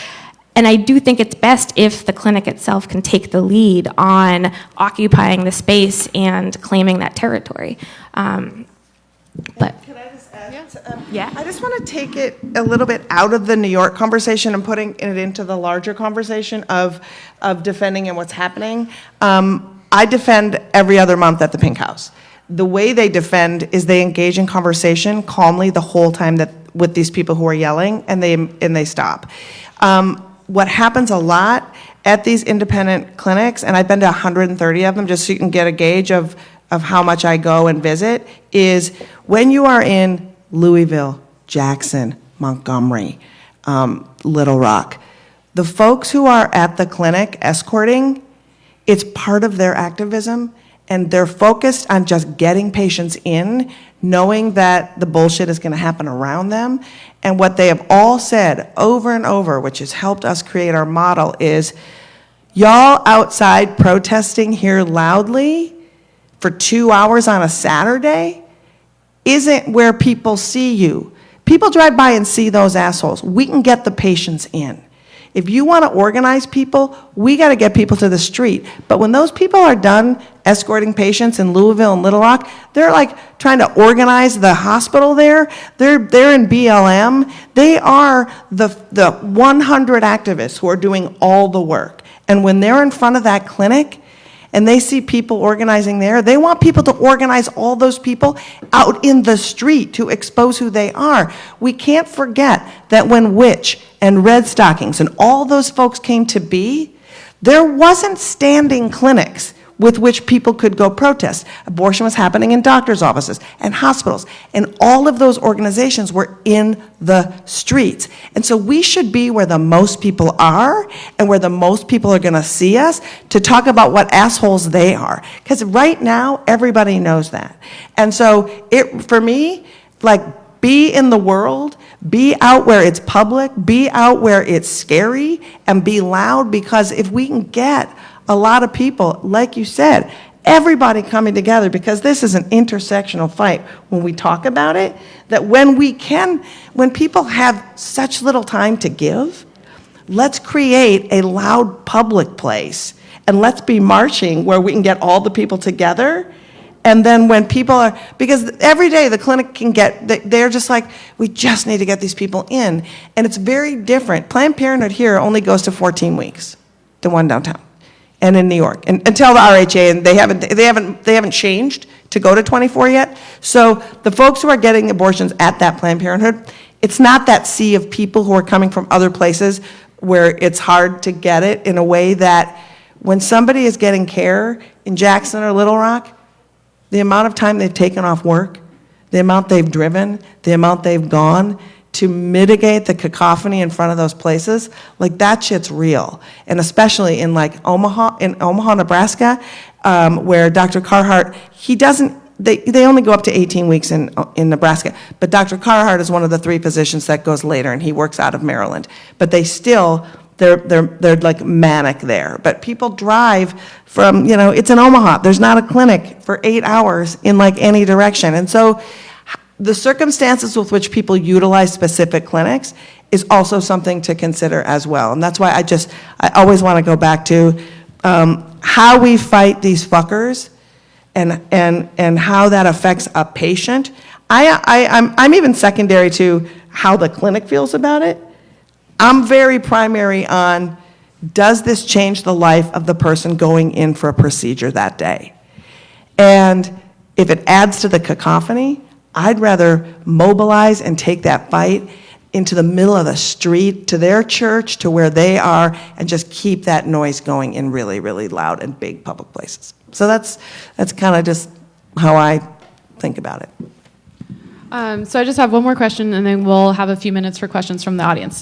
And I do think it's best if the clinic itself can take the lead on occupying the space and claiming that territory. Could I just add? Yeah. I just want to take it a little bit out of the New York conversation and putting it into the larger conversation of defending and what's happening. I defend every other month at the Pink House. The way they defend is they engage in conversation calmly the whole time with these people who are yelling, and they stop. What happens a lot at these independent clinics, and I've been to 130 of them just so you can get a gauge of how much I go and visit, is when you are in Louisville, Jackson, Montgomery, Little Rock, the folks who are at the clinic escorting, It's part of their activism, and they're focused on just getting patients in, knowing that the bullshit is going to happen around them. And what they have all said over and over, which has helped us create our model, is y'all outside protesting here loudly for 2 hours on a Saturday isn't where people see you. People drive by and see those assholes. We can get the patients in. If you want to organize people, we got to get people to the street. But when those people are done escorting patients in Louisville and Little Rock, they're like trying to organize the hospital there. They're in BLM. They are the 100 activists who are doing all the work. And when they're in front of that clinic and they see people organizing there, they want people to organize all those people out in the street to expose who they are. We can't forget that when Witch and Red Stockings and all those folks came to be, there wasn't standing clinics with which people could go protest. Abortion was happening in doctors' offices and hospitals, and all of those organizations were in the streets. And so we should be where the most people are and where the most people are going to see us to talk about what assholes they are. Because right now, everybody knows that. And so for me, like, be in the world, be out where it's public, be out where it's scary, and be loud, because if we can get a lot of people, like you said, everybody coming together, because this is an intersectional fight when we talk about it, that when people have such little time to give, let's create a loud public place, and let's be marching where we can get all the people together. And then when people are, because every day the clinic can they're just like, we just need to get these people in. And it's very different. Planned Parenthood here only goes to 14 weeks, the one downtown, and in New York, and until the RHA, and they haven't changed to go to 24 yet. So the folks who are getting abortions at that Planned Parenthood, it's not that sea of people who are coming from other places where it's hard to get it, in a way that when somebody is getting care in Jackson or Little Rock, the amount of time they've taken off work, the amount they've driven, the amount they've gone to mitigate the cacophony in front of those places, like, that shit's real. And especially in like Omaha, Nebraska, where Dr. Carhart, they only go up to 18 weeks in Nebraska, but Dr. Carhart is one of the 3 physicians that goes later, and he works out of Maryland. But they're like manic there. But people drive from, it's in Omaha. There's not a clinic for 8 hours in like any direction. And so the circumstances with which people utilize specific clinics is also something to consider as well. And that's why I always want to go back to how we fight these fuckers and how that affects a patient. I'm even secondary to how the clinic feels about it. I'm very primary on, does this change the life of the person going in for a procedure that day? And if it adds to the cacophony, I'd rather mobilize and take that fight into the middle of the street, to their church, to where they are, and just keep that noise going in really, really loud and big public places. So that's kind of just how I think about it. So I just have one more question, and then we'll have a few minutes for questions from the audience.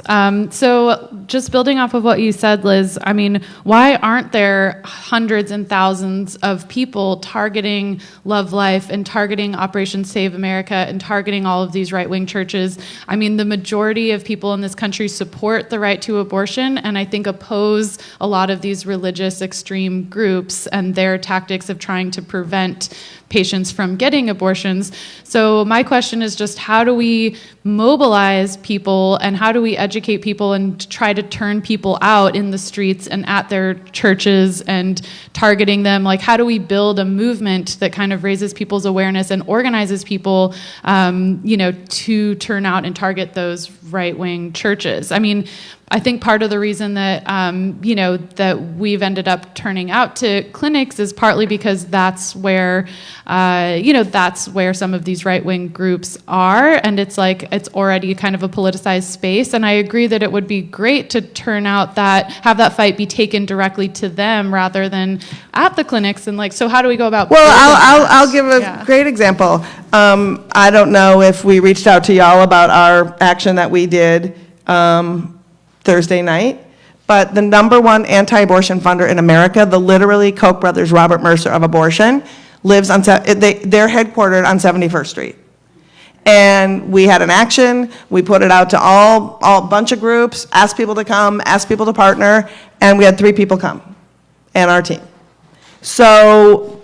So just building off of what you said, Liz, I mean, why aren't there hundreds and thousands of people targeting Love Life and targeting Operation Save America and targeting all of these right-wing churches? I mean, the majority of people in this country support the right to abortion, and I think oppose a lot of these religious extreme groups and their tactics of trying to prevent patients from getting abortions. So my question is just, how do we mobilize people, and how do we educate people and try to turn people out in the streets and at their churches and targeting them? Like, how do we build a movement that kind of raises people's awareness and organizes people, to turn out and target those right-wing churches? I mean, I think part of the reason that, that we've ended up turning out to clinics is partly because that's where some of these right-wing groups are, and it's already kind of a politicized space. And I agree that it would be great to have that fight be taken directly to them rather than at the clinics. And so how do we go about? Well, I'll give a great example. I don't know if we reached out to y'all about our action that we did Thursday night, but the #1 anti-abortion funder in America, the literally Koch brothers, Robert Mercer of abortion, lives on, they're headquartered on 71st Street. And we had an action, we put it out to a bunch of groups, asked people to come, asked people to partner, and we had 3 people come, and our team. So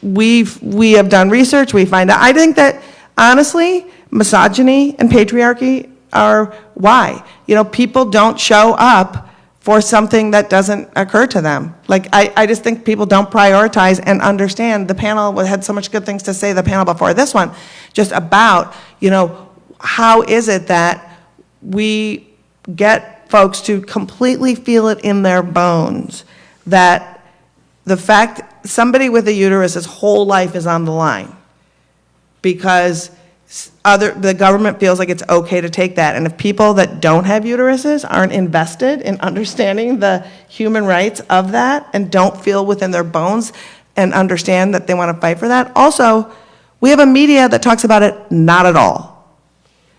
we have done research, we find out, I think that honestly, misogyny and patriarchy are why. You know, people don't show up for something that doesn't occur to them. Like, I just think people don't prioritize and understand. The panel had so much good things to say, the panel before this one, just about, you know, how is it that we get folks to completely feel it in their bones that the fact somebody with a uterus, his whole life is on the line because the government feels like it's okay to take that. And if people that don't have uteruses aren't invested in understanding the human rights of that and don't feel within their bones and understand that they want to fight for that. Also, we have a media that talks about it not at all.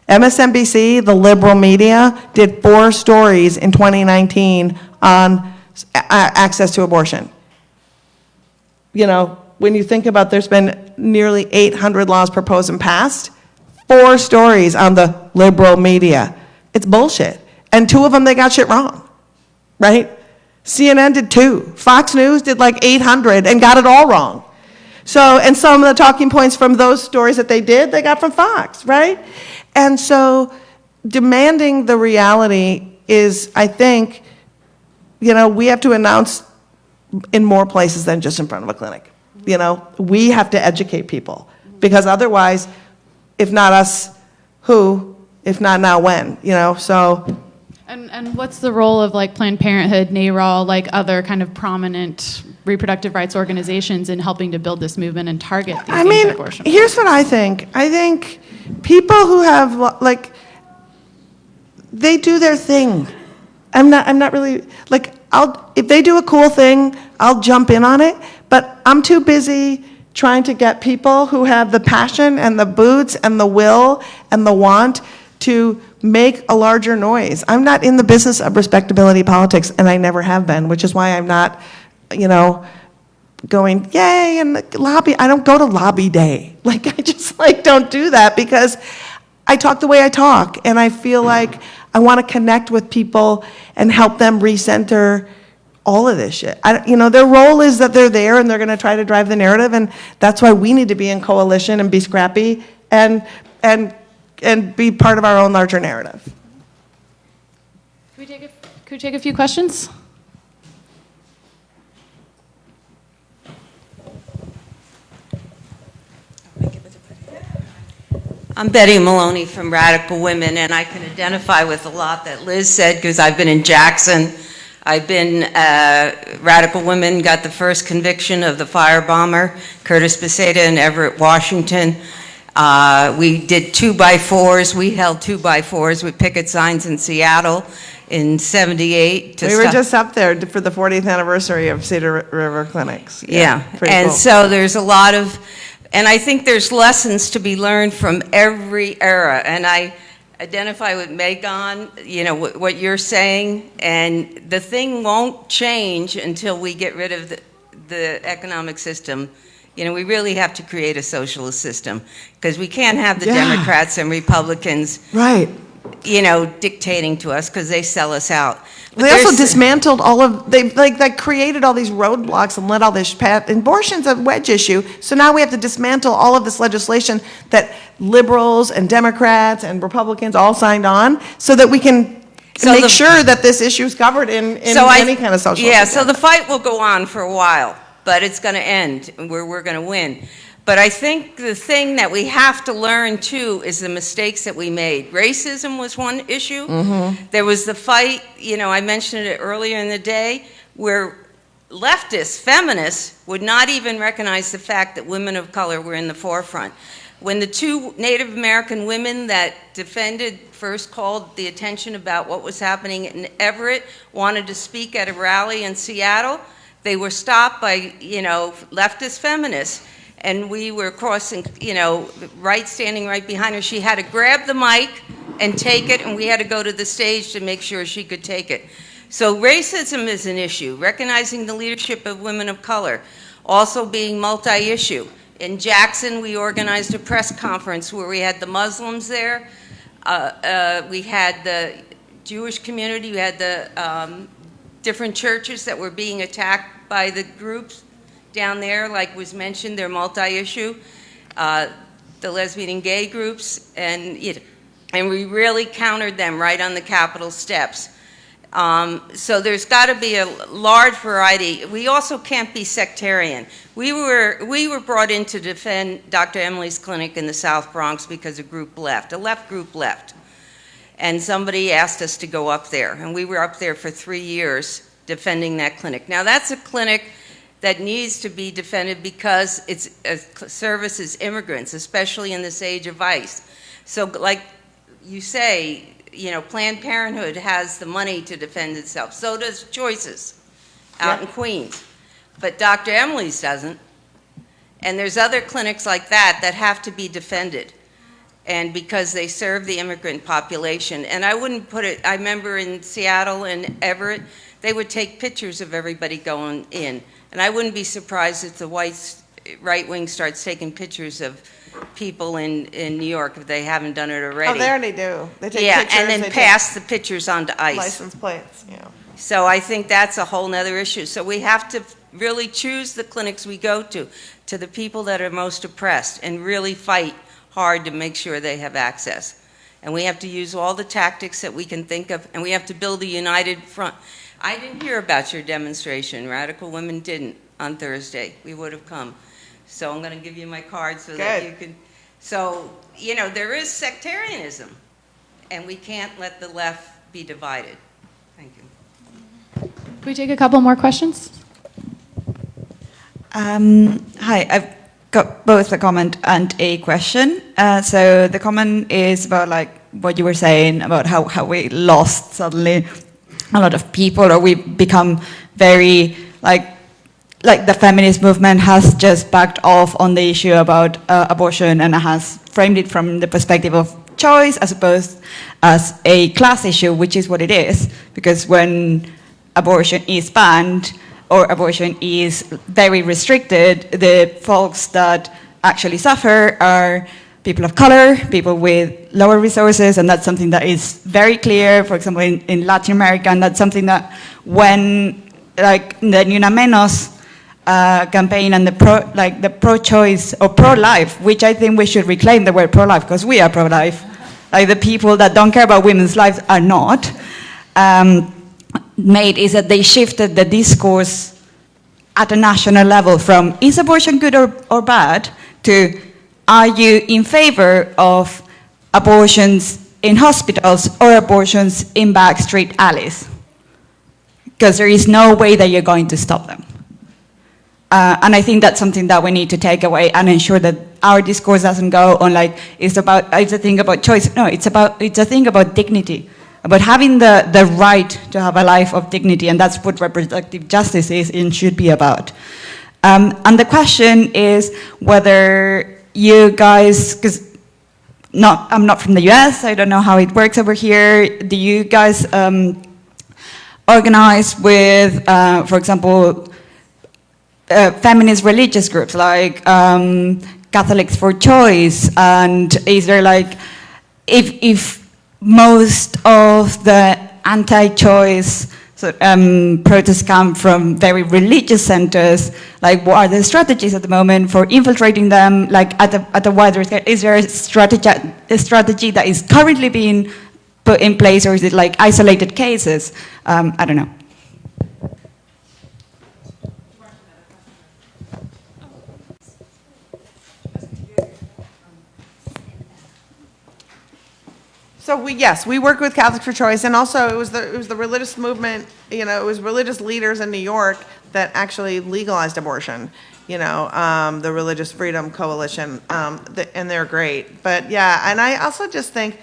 MSNBC, the liberal media, did 4 stories in 2019 on access to abortion. You know, when you think about there's been nearly 800 laws proposed and passed, 4 stories on the liberal media. It's bullshit. And 2 of them, they got shit wrong, right? CNN did 2. Fox News did like 800 and got it all wrong. So, and some of the talking points from those stories that they did, they got from Fox, right? And so demanding the reality is, I think, you know, we have to announce in more places than just in front of a clinic. You know, we have to educate people because otherwise, if not us, who? If not now, when? You know, so. And what's the role of like Planned Parenthood, NARAL, like other kind of prominent reproductive rights organizations in helping to build this movement and target these anti-abortion? Here's what I think. I think people who have like, they do their thing. I'm not really like, if they do a cool thing, I'll jump in on it. But I'm too busy trying to get people who have the passion and the boots and the will and the want to make a larger noise. I'm not in the business of respectability politics, and I never have been, which is why I'm not, you know, going, yay, and lobby. I don't go to lobby day. Like, I just, like, don't do that because I talk the way I talk, and I feel like I want to connect with people and help them recenter all of this shit. You know, their role is that they're there and they're going to try to drive the narrative, and that's why we need to be in coalition and be scrappy and be part of our own larger narrative. Could we take a few questions? I'm Betty Maloney from Radical Women, and I can identify with a lot that Liz said because I've been in Jackson. I've been, Radical Women got the first conviction of the firebomber, Curtis Beseda in Everett, Washington. We did 2x4s. We held 2x4s with picket signs in Seattle in '78. We were just up there for the 40th anniversary of Cedar River Clinics. Yeah, and cool. So there's a lot of, and I think there's lessons to be learned from every era. And I identify with Megan, you know, what you're saying, and the thing won't change until we get rid of the economic system. You know, we really have to create a socialist system because we can't have the Democrats and Republicans, right, you know, dictating to us because they sell us out. But they also dismantled all of, they created all these roadblocks and let all this path. Abortion's a wedge issue, so now we have to dismantle all of this legislation that liberals and Democrats and Republicans all signed on so that we can make sure that this issue is covered in any kind of social. Yeah, so the fight will go on for a while, but it's going to end where we're going to win. But I think the thing that we have to learn, too, is the mistakes that we made. Racism was one issue. Mm-hmm. There was the fight, you know, I mentioned it earlier in the day, where leftists, feminists, would not even recognize the fact that women of color were in the forefront. When the 2 Native American women that defended first called the attention about what was happening in Everett, wanted to speak at a rally in Seattle, they were stopped by, you know, leftist feminists. And we were crossing, you know, standing right behind her. She had to grab the mic and take it, and we had to go to the stage to make sure she could take it. So racism is an issue. Recognizing the leadership of women of color, also being multi-issue. In Jackson, we organized a press conference where we had the Muslims there, we had the Jewish community, we had the different churches that were being attacked by the groups down there, like was mentioned, they're multi-issue, the lesbian and gay groups, and we really countered them right on the Capitol steps. So there's got to be a large variety. We also can't be sectarian. We were brought in to defend Dr. Emily's clinic in the South Bronx because a left group left. And somebody asked us to go up there, and we were up there for 3 years defending that clinic. Now that's a clinic that needs to be defended because it services immigrants, especially in this age of ICE. So like you say, Planned Parenthood has the money to defend itself. So does Choices out in Queens. But Dr. Emily's doesn't. And there's other clinics like that that have to be defended. And because they serve the immigrant population. And I wouldn't put it, I remember in Seattle and Everett, they would take pictures of everybody going in. And I wouldn't be surprised if the right wing starts taking pictures of people in New York if they haven't done it already. Oh, they already do. They take yeah, pictures. and then pass the pictures on to ICE. License plates, yeah. So I think that's a whole nother issue. So we have to really choose the clinics we go to the people that are most oppressed, and really fight hard to make sure they have access. And we have to use all the tactics that we can think of, and we have to build a united front. I didn't hear about your demonstration. Radical Women didn't on Thursday. We would have come. So I'm going to give you my card so that you can. So, there is sectarianism, and we can't let the left be divided. Thank you. Can we take a couple more questions? Hi, I've got both a comment and a question. So the comment is about what you were saying about how we lost suddenly a lot of people, or we become very like the feminist movement has just backed off on the issue about abortion and has framed it from the perspective of choice as opposed as a class issue, which is what it is. Because when abortion is banned or abortion is very restricted, the folks that actually suffer are people of color, people with lower resources, and that's something that is very clear, for example, in Latin America, and that's something that when, the Ni Una Menos campaign and the pro-choice or pro-life, which I think we should reclaim the word pro-life, because we are pro-life, the people that don't care about women's lives are not, made is that they shifted the discourse at a national level from is abortion good or bad to are you in favor of abortions in hospitals or abortions in backstreet alleys? Because there is no way that you're going to stop them. And I think that's something that we need to take away and ensure that our discourse doesn't go on it's a thing about choice. No, it's a thing about dignity, about having the right to have a life of dignity, and that's what reproductive justice is and should be about. And the question is whether you guys, because I'm not from the US, I don't know how it works over here. Do you guys organize with, for example, feminist religious groups like Catholics for Choice? And is there if most of the anti-choice protests come from very religious centers, what are the strategies at the moment for infiltrating them at a wider scale? Is there a strategy that is currently being put in place, or is it isolated cases? I don't know. So we work with Catholics for Choice, and also it was the religious movement. It was religious leaders in New York that actually legalized abortion. The Religious Freedom Coalition, and they're great. But yeah, and I also just think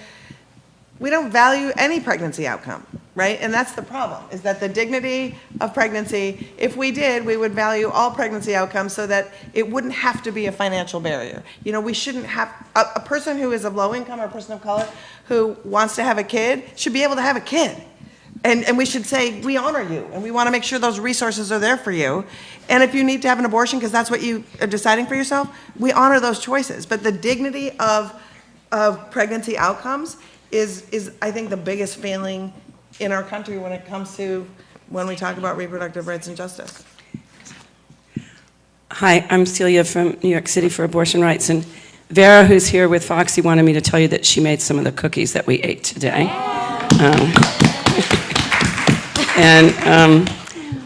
we don't value any pregnancy outcome, right? And that's the problem, is that the dignity of pregnancy, if we did, we would value all pregnancy outcomes so that it wouldn't have to be a financial barrier. We shouldn't have, a person who is of low income or a person of color who wants to have a kid should be able to have a kid, And we should say, we honor you, and we want to make sure those resources are there for you. And if you need to have an abortion because that's what you are deciding for yourself, we honor those choices. But the dignity of pregnancy outcomes is I think, the biggest failing in our country when it comes to when we talk about reproductive rights and justice. Hi, I'm Celia from New York City for Abortion Rights, and Vera, who's here with Foxy, wanted me to tell you that she made some of the cookies that we ate today.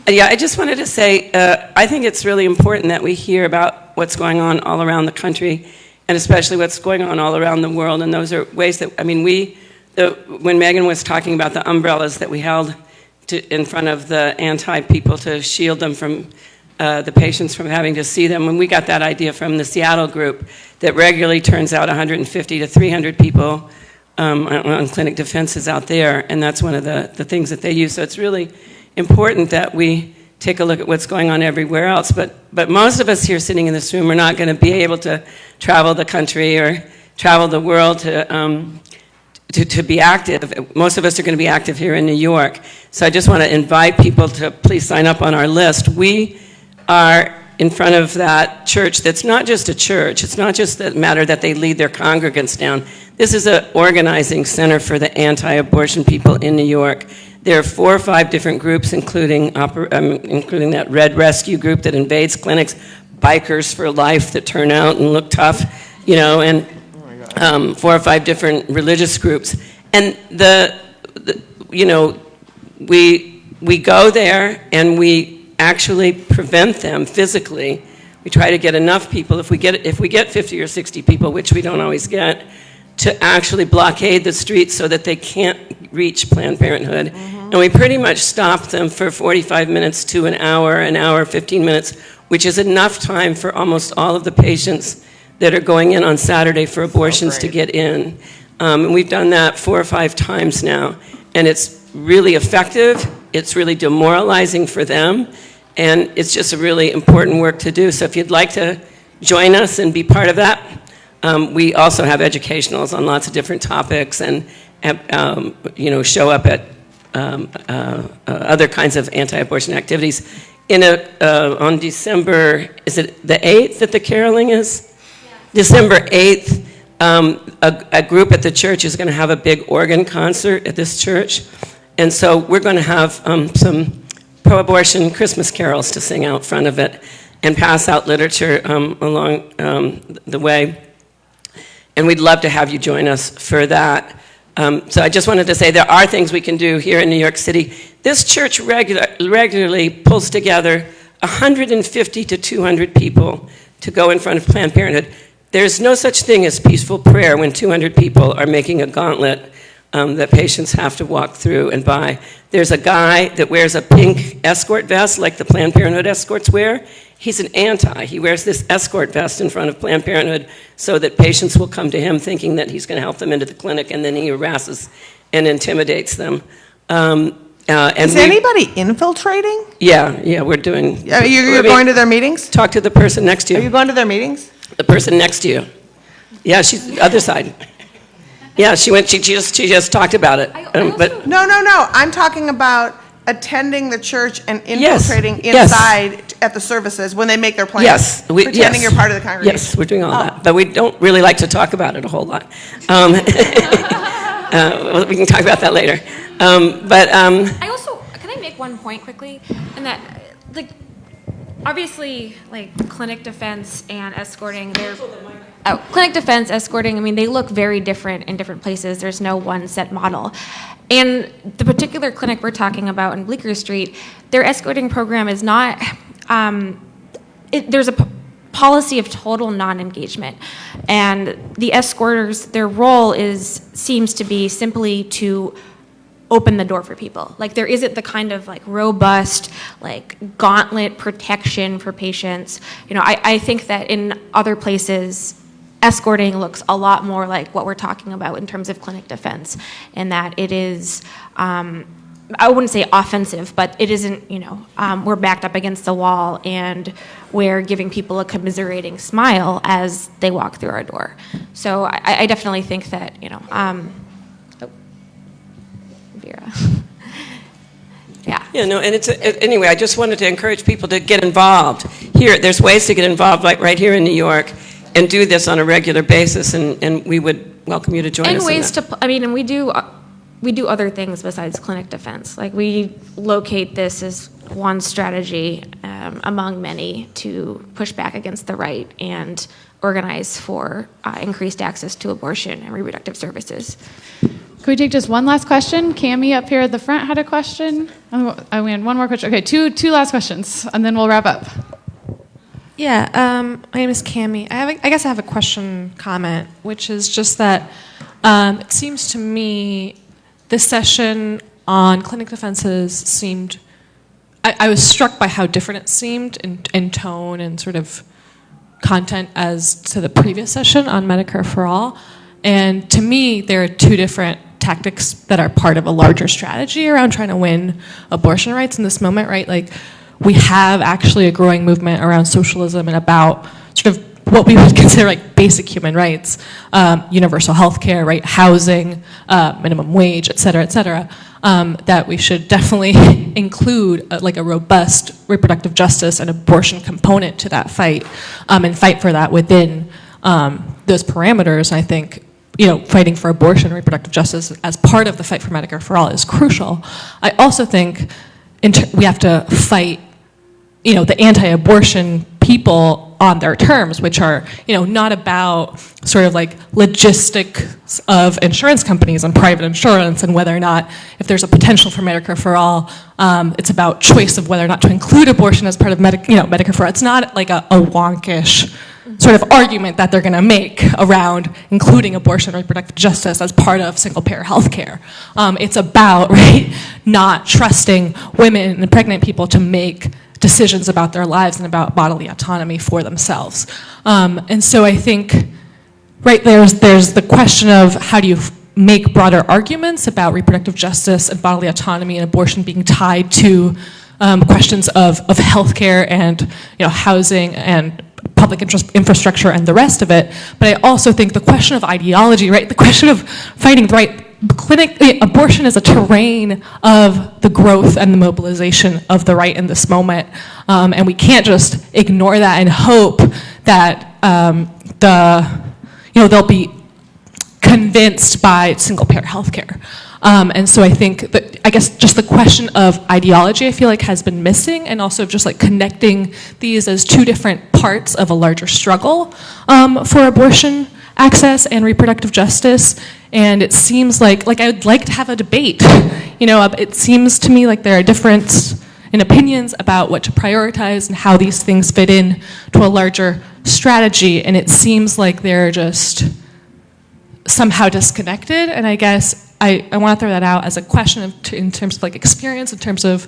Yeah, I just wanted to say, I think it's really important that we hear about what's going on all around the country, and especially what's going on all around the world, and those are ways that, I mean, when Megan was talking about the umbrellas that we held in front of the anti-people to shield them from the patients from having to see them, when we got that idea from the Seattle group that regularly turns out 150 to 300 people on clinic defenses out there, and that's one of the things that they use. So it's really important that we take a look at what's going on everywhere else. But most of us here sitting in this room are not going to be able to travel the country or travel the world to be active. Most of us are going to be active here in New York. So I just want to invite people to please sign up on our list. We are in front of that church that's not just a church. It's not just the matter that they lead their congregants down. This is an organizing center for the anti-abortion people in New York. There are 4 or 5 different groups, including that Red Rescue group that invades clinics, Bikers for Life that turn out and look tough, and 4 or 5 different religious groups. And we go there and we actually prevent them physically. We try to get enough people, if we get 50 or 60 people, which we don't always get, to actually blockade the streets so that they can't reach Planned Parenthood. And we pretty much stop them for 45 minutes to an hour, 15 minutes, which is enough time for almost all of the patients that are going in on Saturday for abortions to get in. And we've done that 4 or 5 times now. And it's really effective, it's really demoralizing for them, and it's just a really important work to do. So if you'd like to join us and be part of that, we also have educationals on lots of different topics and show up at other kinds of anti-abortion activities. On December, is it the 8th that the caroling is? Yes. December 8th, a group at the church is going to have a big organ concert at this church. And so we're going to have some pro-abortion Christmas carols to sing out front of it and pass out literature along the way. And we'd love to have you join us for that. So I just wanted to say there are things we can do here in New York City. This church regularly pulls together 150 to 200 people to go in front of Planned Parenthood. There's no such thing as peaceful prayer when 200 people are making a gauntlet that patients have to walk through and by. There's a guy that wears a pink escort vest like the Planned Parenthood escorts wear. He's an anti. He wears this escort vest in front of Planned Parenthood so that patients will come to him thinking that he's going to help them into the clinic, and then he harasses and intimidates them. Is anybody infiltrating? Yeah, we're doing... You're going to their meetings? Talk to the person next to you. Are you going to their meetings? The person next to you. Yeah, she's the other side. Yeah, she just talked about it. But No. I'm talking about attending the church and infiltrating inside at the services when they make their plans. Yes. Pretending you're part of the congregation. Yes, we're doing all that. But we don't really like to talk about it a whole lot. Well, we can talk about that later. I also, can I make one point quickly? And that, obviously, clinic defense and escorting, clinic defense, escorting, they look very different in different places. There's no one set model. And the particular clinic we're talking about in Bleecker Street, their escorting program is not, there's a policy of total non-engagement. And the escorters, their role seems to be simply to open the door for people. There isn't the kind of robust gauntlet protection for patients. I think that in other places, escorting looks a lot more like what we're talking about in terms of clinic defense, and that it is, I wouldn't say offensive, but it isn't, we're backed up against the wall and we're giving people a commiserating smile as they walk through our door. So I definitely think that, Vera. Yeah. Yeah, no, and anyway, I just wanted to encourage people to get involved. Here, there's ways to get involved, like right here in New York, and do this on a regular basis, and we would welcome you to join us. And in ways that. to, I mean, and we do other things besides clinic defense. Like we locate this as one strategy among many to push back against the right and organize for increased access to abortion and reproductive services. Can we take just one last question? Cammie up here at the front had a question. Oh, we had one more question. Okay, two last questions, and then we'll wrap up. Yeah, my name is Cammie. I guess I have a question, comment, which is just that it seems to me this session on clinic defenses seemed, I was struck by how different it seemed in tone and sort of content as to the previous session on Medicare for All. And to me, there are two different tactics that are part of a larger strategy around trying to win abortion rights in this moment, right? Like, we have actually a growing movement around socialism and about sort of what we would consider like basic human rights, universal health care, right, housing, minimum wage, et cetera, that we should definitely include like a robust reproductive justice and abortion component to that fight, and fight for that within those parameters. And I think, you know, fighting for abortion and reproductive justice as part of the fight for Medicare for All is crucial. I also think we have to fight, you know, the anti-abortion people on their terms, which are, you know, not about sort of like logistics of insurance companies and private insurance and whether or not, if there's a potential for Medicare for All, it's about choice of whether or not to include abortion as part of Medicare for All. It's not like a wonkish sort of argument that they're going to make around including abortion and reproductive justice as part of single-payer health care. It's about, right, not trusting women and pregnant people to make decisions about their lives and about bodily autonomy for themselves. And so I think, right, there's the question of how do you make broader arguments about reproductive justice and bodily autonomy and abortion being tied to questions of healthcare and, you know, housing and public infrastructure and the rest of it. But I also think the question of ideology, right, the question of fighting the right, abortion is a terrain of the growth and the mobilization of the right in this moment. And we can't just ignore that and hope that they'll be convinced by single-payer healthcare. And so I think that, I guess, just the question of ideology, I feel like, has been missing, and also just like connecting these as two different parts of a larger struggle for abortion access and reproductive justice. And it seems like I would like to have a debate. You know, it seems to me like there are different opinions about what to prioritize and how these things fit in to a larger strategy, and it seems like they're just somehow disconnected. And I guess I want to throw that out as a question in terms of like experience, in terms of,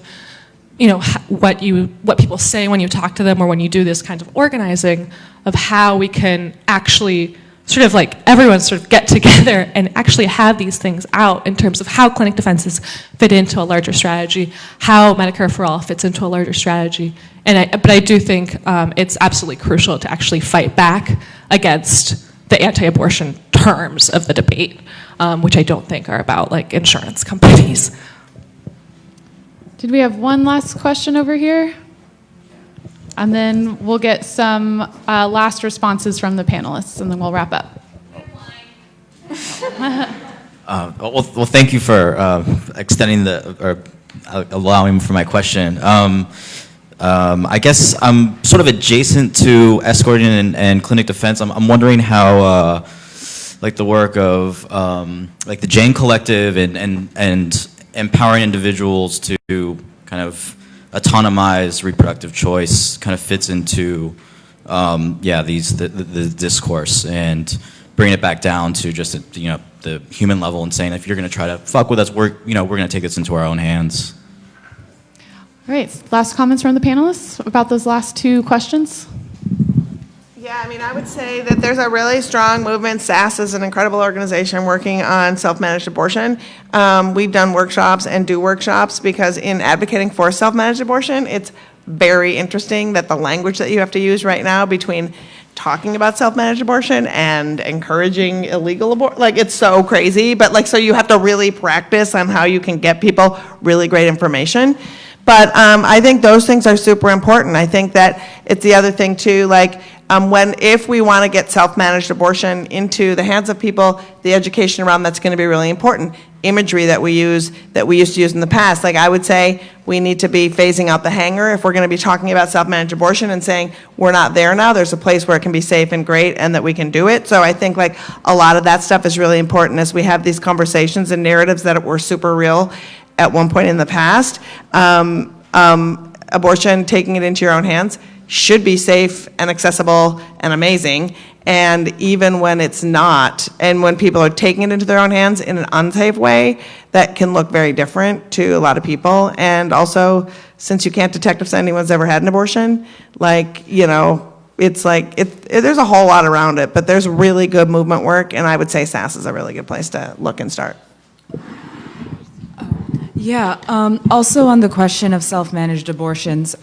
you know, what people say when you talk to them or when you do this kind of organizing, of how we can actually sort of like everyone sort of get together and actually have these things out in terms of how clinic defenses fit into a larger strategy, how Medicare for All fits into a larger strategy. But I do think it's absolutely crucial to actually fight back against the anti-abortion terms of the debate, which I don't think are about like insurance companies. Did we have one last question over here? And then we'll get some last responses from the panelists, and then we'll wrap up. Well, thank you for extending or allowing for my question. I guess I'm sort of adjacent to escorting and clinic defense. I'm wondering how, like the work of like the Jane Collective and empowering individuals to kind of autonomize reproductive choice kind of fits into the discourse, and bringing it back down to just the human level and saying, if you're going to try to fuck with us, we're going to take this into our own hands. All right, last comments from the panelists about those last two questions? Yeah, I mean, I would say that there's a really strong movement. SAS is an incredible organization working on self-managed abortion. We've done workshops and do workshops because in advocating for self-managed abortion, it's very interesting that the language that you have to use right now between talking about self-managed abortion and encouraging illegal abortion. Like, it's so crazy, but like, so you have to really practice on how you can get people really great information. But I think those things are super important. I think that it's the other thing too, like, if we want to get self-managed abortion into the hands of people, the education around that's going to be really important. Imagery that we used to use in the past. Like, I would say we need to be phasing out the hanger if we're going to be talking about self-managed abortion and saying we're not there now. There's a place where it can be safe and great and that we can do it. So I think like a lot of that stuff is really important as we have these conversations and narratives that were super real at one point in the past. Abortion, taking it into your own hands, should be safe and accessible and amazing. And even when it's not, and when people are taking it into their own hands in an unsafe way, that can look very different to a lot of people. And also, since you can't detect if anyone's ever had an abortion, like, you know, it's like, there's a whole lot around it, but there's really good movement work, and I would say SAS is a really good place to look and start. Yeah, also on the question of self-managed abortions,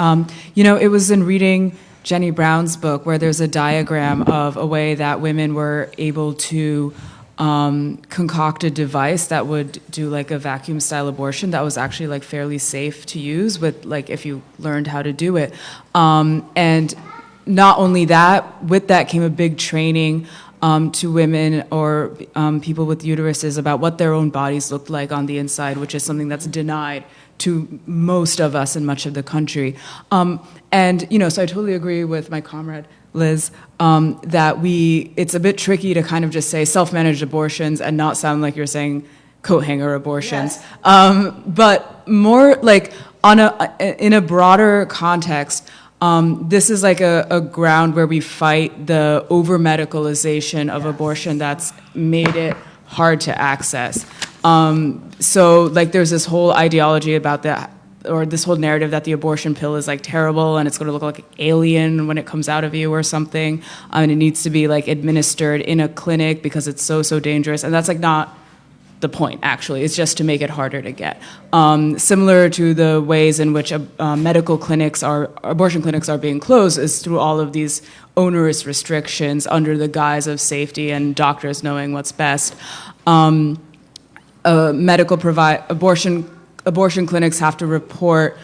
you know, it was in reading Jenny Brown's book where there's a diagram of a way that women were able to concoct a device that would do like a vacuum style abortion that was actually like fairly safe to use with like if you learned how to do it. And not only that, with that came a big training to women or people with uteruses about what their own bodies looked like on the inside, which is something that's denied to most of us in much of the country. And, you know, so I totally agree with my comrade, Liz, that it's a bit tricky to kind of just say self-managed abortions and not sound like you're saying coat hanger abortions. Yes. But more like in a broader context, this is like a ground where we fight the over-medicalization of abortion that's made it hard to access. So like there's this whole ideology about that, or this whole narrative that the abortion pill is like terrible and it's going to look like alien when it comes out of you or something. And it needs to be like administered in a clinic because it's so dangerous. And that's like not the point, actually. It's just to make it harder to get. Similar to the ways in which abortion clinics are being closed is through all of these onerous restrictions under the guise of safety and doctors knowing what's best. Abortion clinics have to report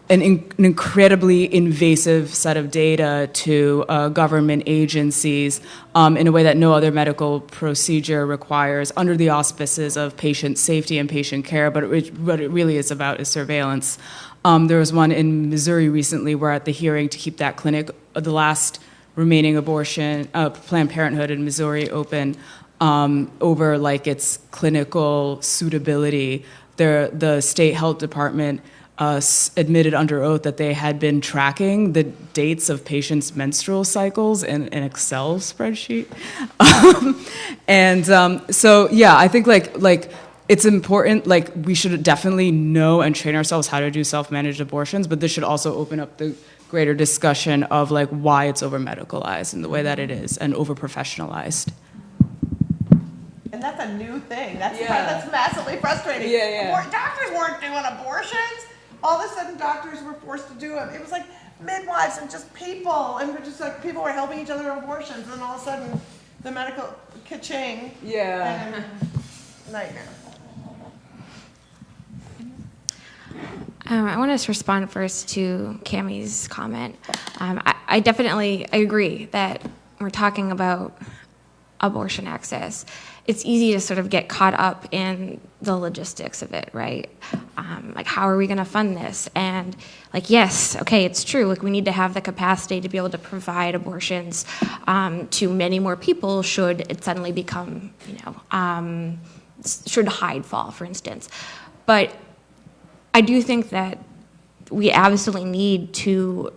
an incredibly invasive set of data to government agencies in a way that no other medical procedure requires under the auspices of patient safety and patient care, but what it really is about is surveillance. There was one in Missouri recently where at the hearing to keep that clinic, the last remaining abortion, Planned Parenthood in Missouri open over like its clinical suitability. The state health department admitted under oath that they had been tracking the dates of patients' menstrual cycles in an Excel spreadsheet. So yeah, I think like it's important, like we should definitely know and train ourselves how to do self-managed abortions, but this should also open up the greater discussion of like why it's over-medicalized in the way that it is and over-professionalized. And that's a new thing. That's the part that's massively frustrating. Doctors weren't doing abortions. All of a sudden, doctors were forced to do them. It was like midwives and just people, and just like people were helping each other with abortions. And all of a sudden, the medical ka-ching. Yeah. And nightmare. I want to respond first to Cammie's comment. I definitely agree that we're talking about abortion access. It's easy to sort of get caught up in the logistics of it, right? Like, how are we going to fund this? And like, yes, okay, it's true. Like, we need to have the capacity to be able to provide abortions to many more people should it suddenly become, should Hyde fall, for instance. But I do think that we absolutely need to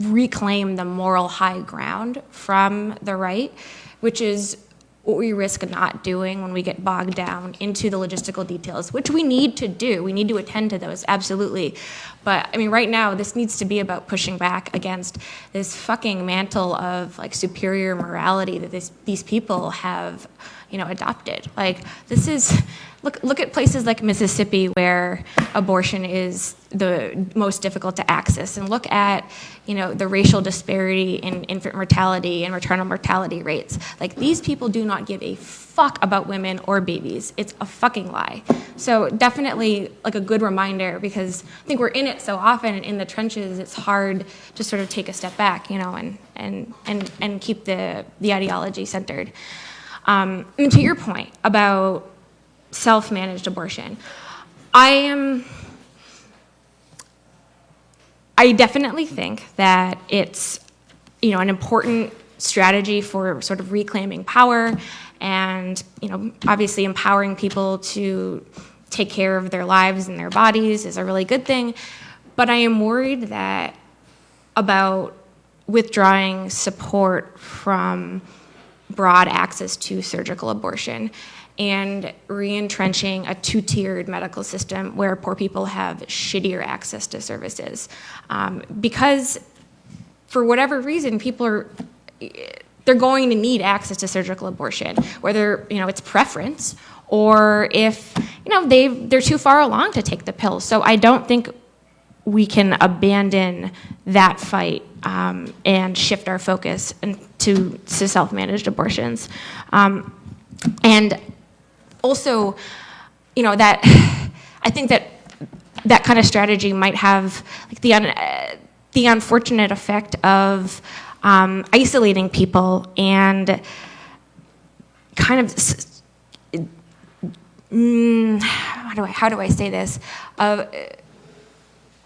reclaim the moral high ground from the right, which is what we risk not doing when we get bogged down into the logistical details, which we need to do. We need to attend to those, absolutely. But I mean, right now, this needs to be about pushing back against this fucking mantle of like superior morality that these people have adopted. Like, this is, look at places like Mississippi where abortion is the most difficult to access, and look at, the racial disparity in infant mortality and maternal mortality rates. Like, these people do not give a fuck about women or babies. It's a fucking lie. So definitely like a good reminder, because I think we're in it so often in the trenches, it's hard to sort of take a step back, and keep the ideology centered. And to your point about self-managed abortion, I definitely think that it's, an important strategy for sort of reclaiming power and, obviously empowering people to take care of their lives and their bodies is a really good thing. But I am worried about withdrawing support from broad access to surgical abortion and re-entrenching a two-tiered medical system where poor people have shittier access to services. Because for whatever reason, they're going to need access to surgical abortion, whether, it's preference or if, they're too far along to take the pill. So I don't think we can abandon that fight and shift our focus to self-managed abortions. And also, that I think that kind of strategy might have like the unfortunate effect of isolating people and kind of how do I say this,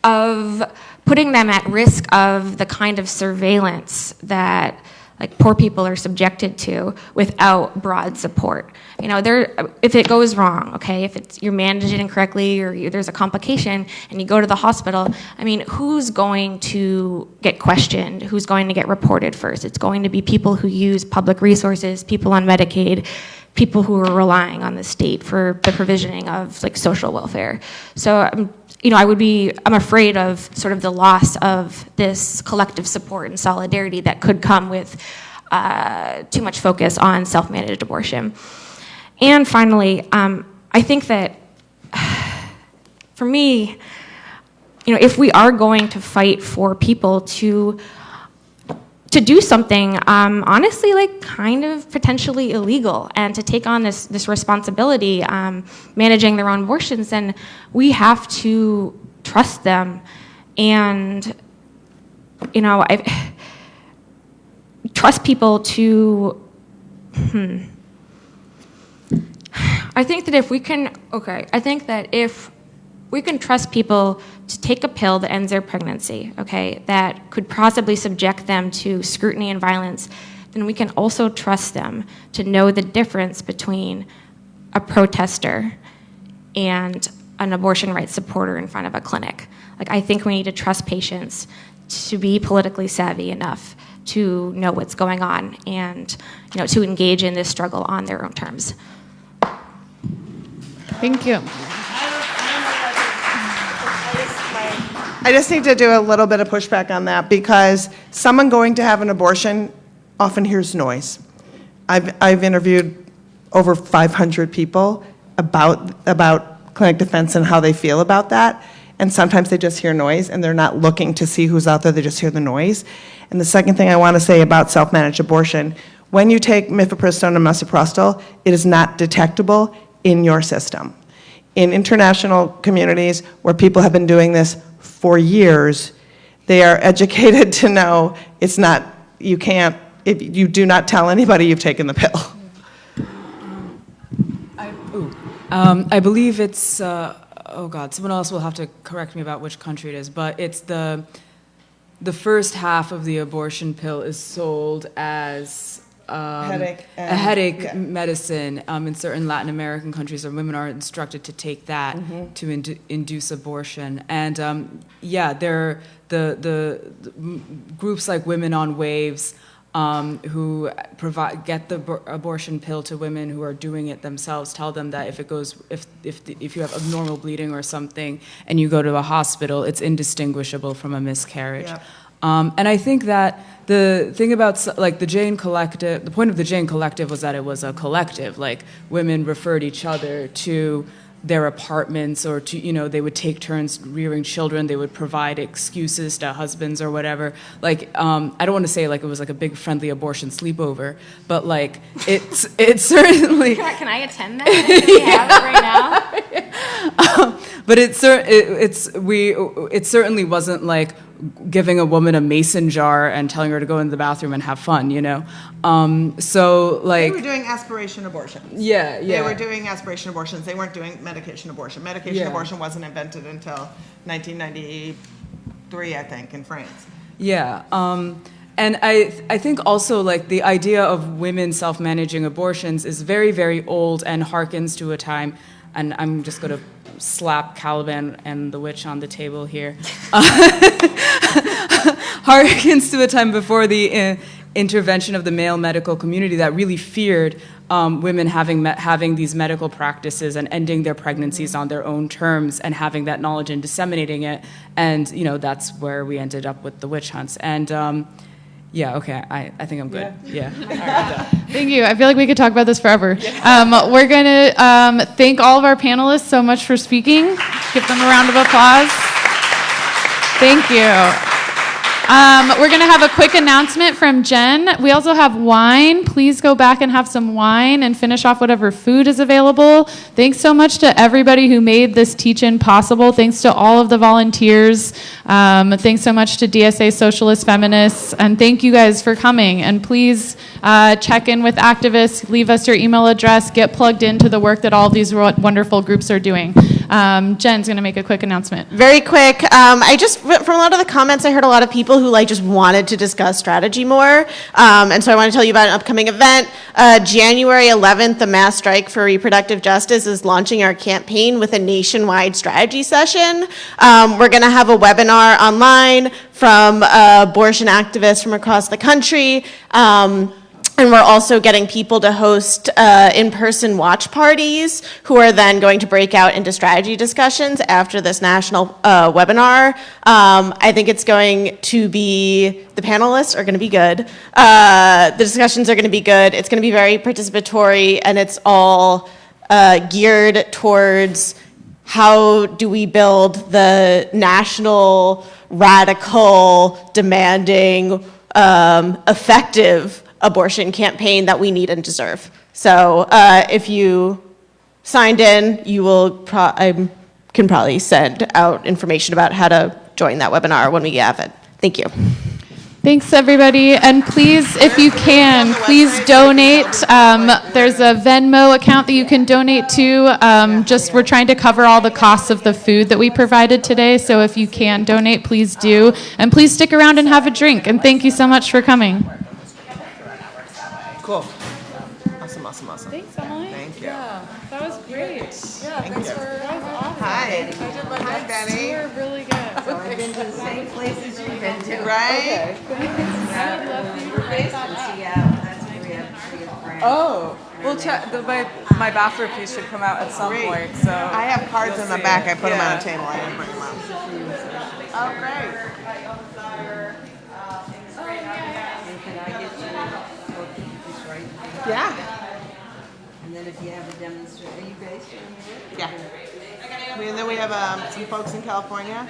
of putting them at risk of the kind of surveillance that like poor people are subjected to without broad support. If it goes wrong, okay, if you're managing incorrectly or there's a complication and you go to the hospital, who's going to get questioned? Who's going to get reported first? It's going to be people who use public resources, people on Medicaid, people who are relying on the state for the provisioning of like social welfare. So I'm afraid of sort of the loss of this collective support and solidarity that could come with too much focus on self-managed abortion. And finally, I think that for me, if we are going to fight for people to do something, honestly, like kind of potentially illegal, and to take on this responsibility, managing their own abortions, then we have to trust them. And, I trust people to, I think that if we can trust people to take a pill that ends their pregnancy, okay, that could possibly subject them to scrutiny and violence, then we can also trust them to know the difference between a protester and an abortion rights supporter in front of a clinic. Like, I think we need to trust patients to be politically savvy enough to know what's going on and, to engage in this struggle on their own terms. Thank you. I just need to do a little bit of pushback on that, because someone going to have an abortion often hears noise. I've interviewed over 500 people about clinic defense and how they feel about that, and sometimes they just hear noise and they're not looking to see who's out there, they just hear the noise. And the second thing I want to say about self-managed abortion, when you take mifepristone and misoprostol, it is not detectable in your system. In international communities where people have been doing this for years, they are educated to know it's not, if you do not tell anybody you've taken the pill. I believe it's, someone else will have to correct me about which country it is, but it's the first half of the abortion pill is sold as a headache medicine in certain Latin American countries, where women are instructed to take that to induce abortion. And there the groups like Women on Waves who get the abortion pill to women who are doing it themselves, tell them that if you have abnormal bleeding or something and you go to a hospital, it's indistinguishable from a miscarriage. And I think that the thing about like the Jane Collective, the point of the Jane Collective was that it was a collective. Like women referred each other to their apartments, or to, you know, they would take turns rearing children. They would provide excuses to husbands or whatever. Like, I don't want to say like it was like a big friendly abortion sleepover, but like it's certainly. Can I attend that? Can we have it right now? But it certainly wasn't like giving a woman a mason jar and telling her to go into the bathroom and have fun, you know? So like. They were doing aspiration abortions. Yeah. They were doing aspiration abortions. They weren't doing medication abortion. Medication Yeah. abortion wasn't invented until 1993, I think, in France. Yeah. And I think also like the idea of women self-managing abortions is very, very old and harkens to a time, and I'm just going to slap Caliban and the witch on the table here. Harkens to a time before the intervention of the male medical community that really feared women having these medical practices and ending their pregnancies on their own terms and having that knowledge and disseminating it. And, you know, that's where we ended up with the witch hunts. And yeah, okay, I think I'm good. Yeah. All right, Thank you. I feel like we could talk about this forever. We're going to thank all of our panelists so much for speaking. Give them a round of applause. Thank you. We're going to have a quick announcement from Jen. We also have wine. Please go back and have some wine and finish off whatever food is available. Thanks so much to everybody who made this teach-in possible. Thanks to all of the volunteers. Thanks so much to DSA Socialist Feminists. And thank you guys for coming. And please check in with activists. Leave us your email address. Get plugged into the work that all of these wonderful groups are doing. Jen's going to make a quick announcement. Very quick. From a lot of the comments, I heard a lot of people who just wanted to discuss strategy more. And so I want to tell you about an upcoming event. January 11th, the Mass Strike for Reproductive Justice is launching our campaign with a nationwide strategy session. We're going to have a webinar online from abortion activists from across the country. And we're also getting people to host in-person watch parties who are then going to break out into strategy discussions after this national webinar. I think it's going to be, the panelists are going to be good. The discussions are going to be good. It's going to be very participatory, and it's all geared towards how do we build the national, radical, demanding, effective abortion campaign that we need and deserve. So if you signed in, you will I can probably send out information about how to join that webinar when we have it. Thank you. Thanks, everybody. And please, if you can, please donate. There's a Venmo account that you can donate to. We're trying to cover all the costs of the food that we provided today. So if you can donate, please do. And please stick around and have a drink. And thank you so much for coming. Cool. Awesome. Thanks, Emily. Thank you. Yeah, that was great. Yeah, Thank thanks you. for, that was awesome. Hi. Hi, Benny. You were really good. So I've been to the same places you've been to. Right? I would love for you to write that up. That's where we have friends. Oh, well, my bathroom piece should come out at some point. So I have cards in the back. I put them on a table. I didn't bring them out. Oh, great. Yeah. And then if you have a demonstration, are you based in New York? Yeah. And then we have some folks in California.